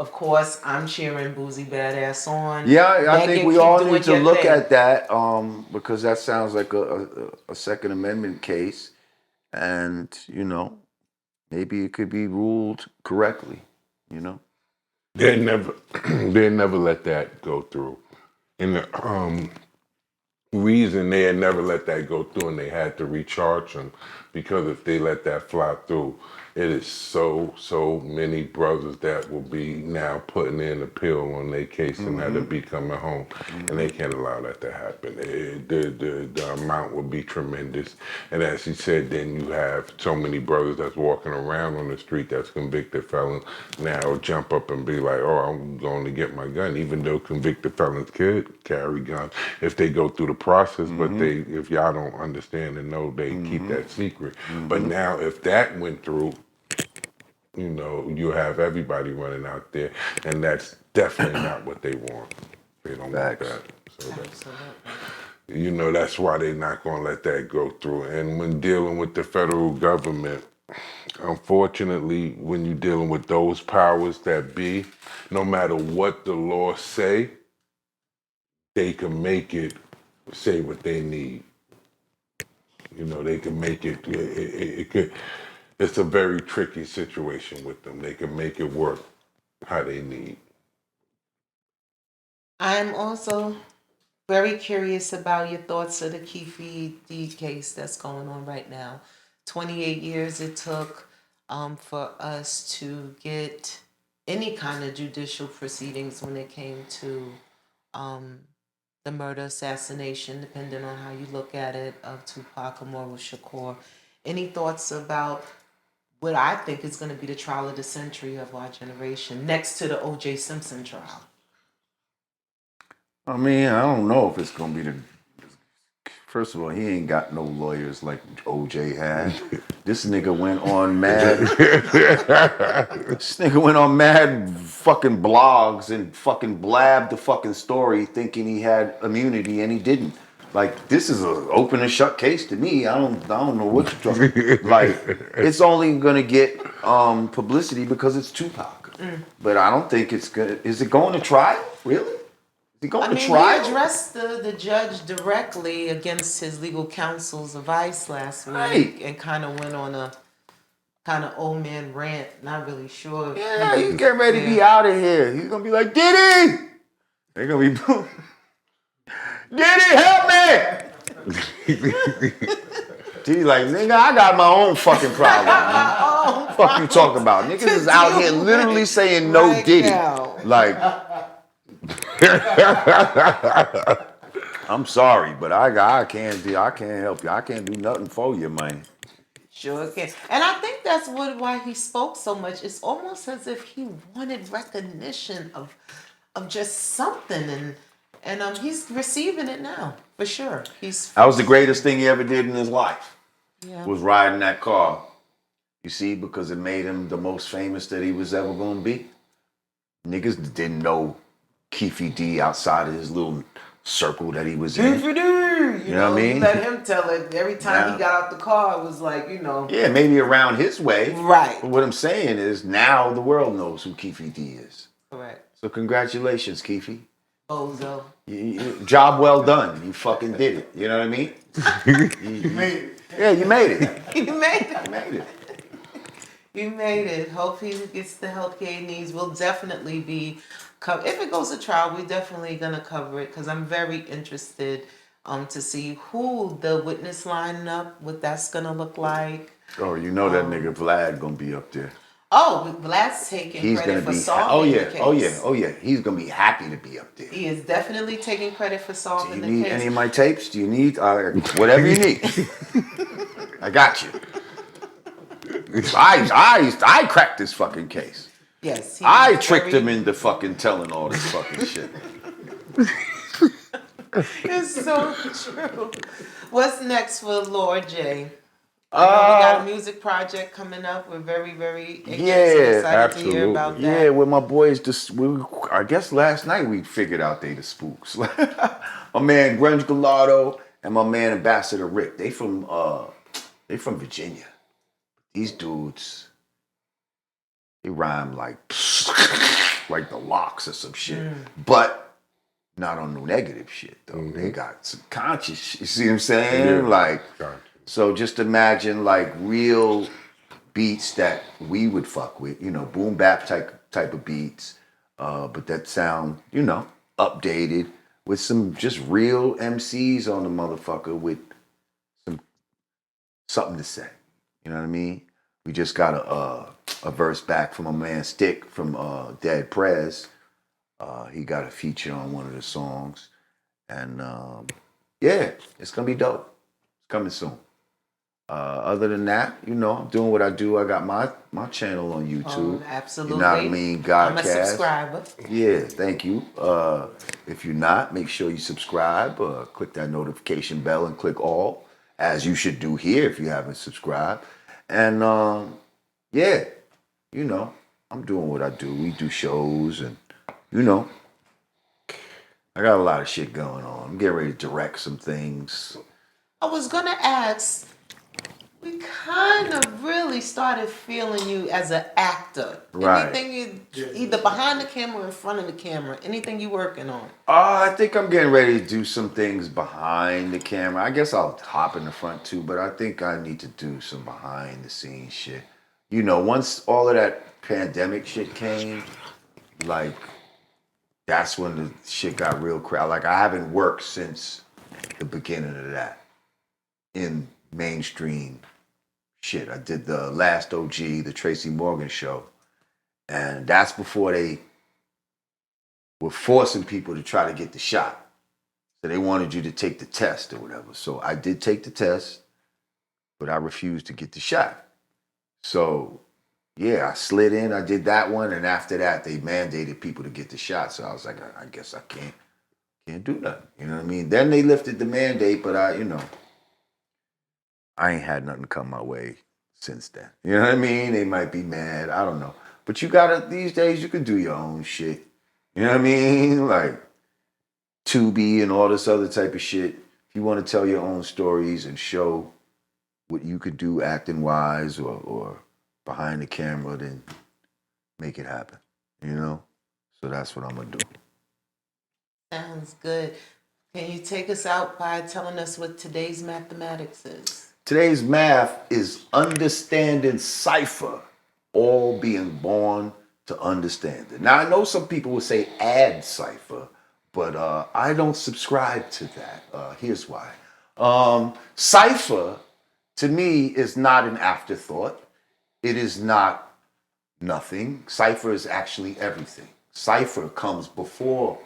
Of course, I'm cheering Boosie Badass on. Yeah, I think we all need to look thing. at that because that sounds like a Second Amendment case, and you know, maybe it could be ruled correctly. You know, They never, they never let that go through. And the reason they had never let that go through, and they had to recharge him, because if they let that fly through, it is so many brothers that will be now putting in appeal on their case and that'll be coming home, and they can't allow that to happen. The amount will be tremendous, and as he said, then you have so many brothers that's walking around on the street that's convicted felons now jump up and be like, oh, I'm going to get my gun, even though convicted felons could carry guns if they go through the process, but if y'all don't understand and know, they keep that secret. But now if that went through, you know, you have everybody running out there, and that's definitely not what they want. They don't want that. So that's, you know, that's why they're not going to let that go through. And when dealing with the federal government, unfortunately, when you're dealing with those powers that be, no matter what the law say, they can make it say what they need. You know, they can make it could, it's a very tricky situation with them. They can make it work how they need. I'm also very curious about your thoughts of the Keefe D case that's going on right now. 28 years it took for us to get any kind of judicial proceedings when it came to the murder, assassination, depending on how you look at it, of Tupac Amaru Shakur. Any thoughts about what I think is going to be the trial of the century of our generation, next to the O.J. Simpson trial? I mean, I don't know if it's gonna be the. First of all, he ain't got no lawyers like OJ had. This nigga went on mad. This nigga went on mad fucking blogs and fucking blabbed the fucking story, thinking he had immunity, and he didn't. Like, this is an open and shut case to me. I don't know what you're talking. Like, it's only gonna get publicity because it's Tupac. But I don't think it's gonna. Is it going to trial? Really? Is he going to trial? He addressed the judge directly against his legal counsel's advice last week, Right. and kind of went on a kind of old man rant. Not really sure. Yeah, he's getting ready to be out of here. He's gonna be like, Diddy! They're gonna be, Diddy, help me! Diddy like, nigga, I got my own fucking problem. Man. Fuck you talking about? Niggas is out here literally saying no right Diddy. now. Like, I'm sorry, but I can't help you. I can't do nothing for you, man. Sure can. And I think that's why he spoke so much. It's almost as if he wanted recognition of just something, and he's receiving it now for sure. That was the greatest thing he ever did in his life. Yeah. Was riding that car. You see, because it made him the most famous that he was ever gonna be. Niggas didn't know Keefy D outside of his little circle that he was in. You know what I mean? You let him tell it. Every time Now- he got out the car, it was like, Yeah, maybe around his way. Right. But what I'm saying is now the world knows who Keefy D is. Correct. So congratulations, Keefy. Bozo. Job well done. You fucking did it. You know what I mean? You made it. Yeah, you made it. You made it. You made it. You made it. Hope he gets the health care he needs. We'll definitely be if it goes to trial, we're definitely gonna cover it because I'm very interested to see who the witness lineup, what that's gonna look like. Oh, you know that nigga Vlad gonna be up there. Oh, Vlad's taking He's credit gonna for be. solving the case. Oh yeah. He's gonna be happy to be up there. He is definitely taking credit for Do solving you the need case. any of my tapes? Do you need whatever you need? I got you. I cracked this fucking case. Yes. I tricked him into fucking telling all this fucking shit. It's so true. What's next for Lord J? I know we got a music project coming up. We're very, very excited to hear about that. Yeah, with my boys, I guess last night we figured out they the spooks. My man Grunge Gallardo and my man Ambassador Rick. They from Virginia. These dudes, they rhyme like the Locks or some shit. But not on no negative shit though. Mm-hmm. They got some conscious, you see what I'm saying? Yeah. Like, Gotcha. so just imagine like real beats that we would fuck with, boom bap type of beats, but that sound, updated with some just real MCs on the motherfucker with something to say. You know what I mean? We just got a verse back from a man Stick from Dead Prez. He got a feature on one of the songs, and yeah, it's gonna be dope. It's coming soon. Other than that, I'm doing what I do. I got my channel on YouTube. Oh, absolutely. You know what I mean? I'm a Godcast. subscriber. Yeah, thank you. If you're not, make sure you subscribe. Click that notification bell and click all, as you should do here if you haven't subscribed. And yeah, I'm doing what I do. We do shows and, I got a lot of shit going on. I'm getting ready to direct some things. I was gonna ask, we kind of really started feeling you as an actor. Right. Anything either behind the camera or in front of the camera, anything you working on? I think I'm getting ready to do some things behind the camera. I guess I'll hop in the front too, but I think I need to do some behind the scenes shit. Once all of that pandemic shit came, like, that's when the shit got real crowded. Like, I haven't worked since the beginning of that in mainstream shit. I did the Last OG, the Tracy Morgan show, and that's before they were forcing people to try to get the shot. So they wanted you to take the test or whatever. So I did take the test, but I refused to get the shot. So yeah, I slid in, I did that one, and after that, they mandated people to get the shot. So I was like, I guess I can't do nothing. You know what I mean? Then they lifted the mandate, but I ain't had nothing come my way since then. You know what I mean? They might be mad, I don't know. But these days, you can do your own shit. You know what I mean? Like Tubi and all this other type of shit. If you want to tell your own stories and show what you could do acting wise or behind the camera, then make it happen, So that's what I'm gonna do. Sounds good. Can you take us out by telling us what today's mathematics is? Today's math is understanding cipher, all being born to understand it. Now, I know some people would say add cipher, but I don't subscribe to that. Here's why. Cipher, to me, is not an afterthought. It is not nothing. Cipher is actually everything. Cipher comes before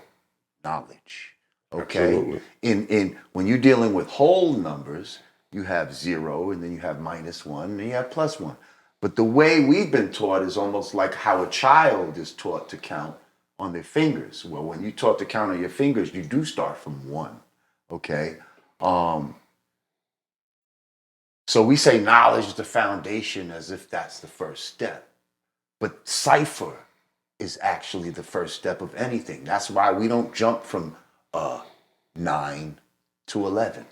knowledge. Okay? Absolutely. In when you're dealing with whole numbers, you have 0, and then you have -1, and you have +1. But the way we've been taught is almost like how a child is taught to count on their fingers. Well, when you're taught to count on your fingers, you do start from 1. Okay? So we say knowledge is the foundation as if that's the first step. But cipher is actually the first step of anything. That's why we don't jump from 9 to 11.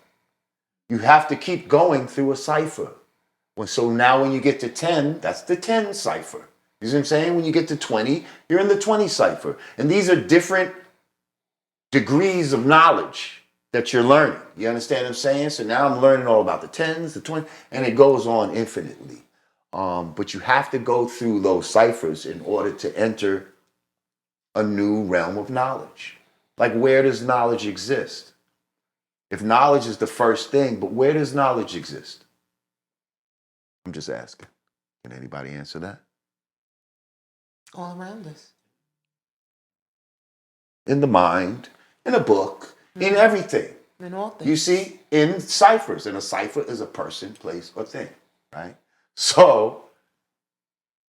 You have to keep going through a cipher. So now when you get to 10, that's the 10 cipher. You see what I'm saying? When you get to 20, you're in the 20 cipher. And these are different degrees of knowledge that you're learning. You understand what I'm saying? So now I'm learning all about the 10s, the 20s, and it goes on infinitely. But you have to go through those ciphers in order to enter a new realm of knowledge. Like, where does knowledge exist? If knowledge is the first thing, but where does knowledge exist? I'm just asking. Can anybody answer that? All around us. In the mind, in a book, in everything. In all things. You see, in ciphers. And a cipher is a person, place, or thing, right? So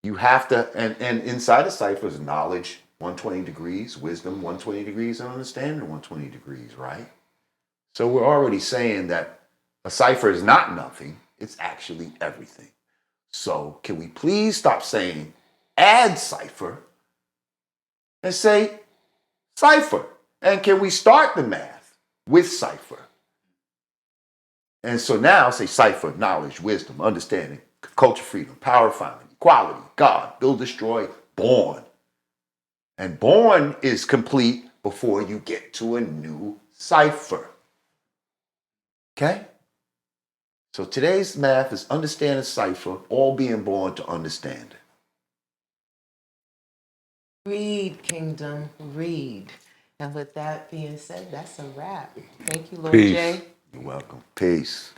you have to, and inside a cipher is knowledge 120 degrees, wisdom 120 degrees, and understanding 120 degrees, right? So we're already saying that a cipher is not nothing, it's actually everything. So can we please stop saying add cipher and say cipher? And can we start the math with cipher? And so now say cipher, knowledge, wisdom, understanding, culture, freedom, power, finding, equality, God, build, destroy, born. And born is complete before you get to a new cipher. Okay? So today's math is understand a cipher, all being born to understand it. Read, Kingdom, read. And with that being said, that's a wrap. Thank you, Lord Peace. Jay. You're welcome. Peace.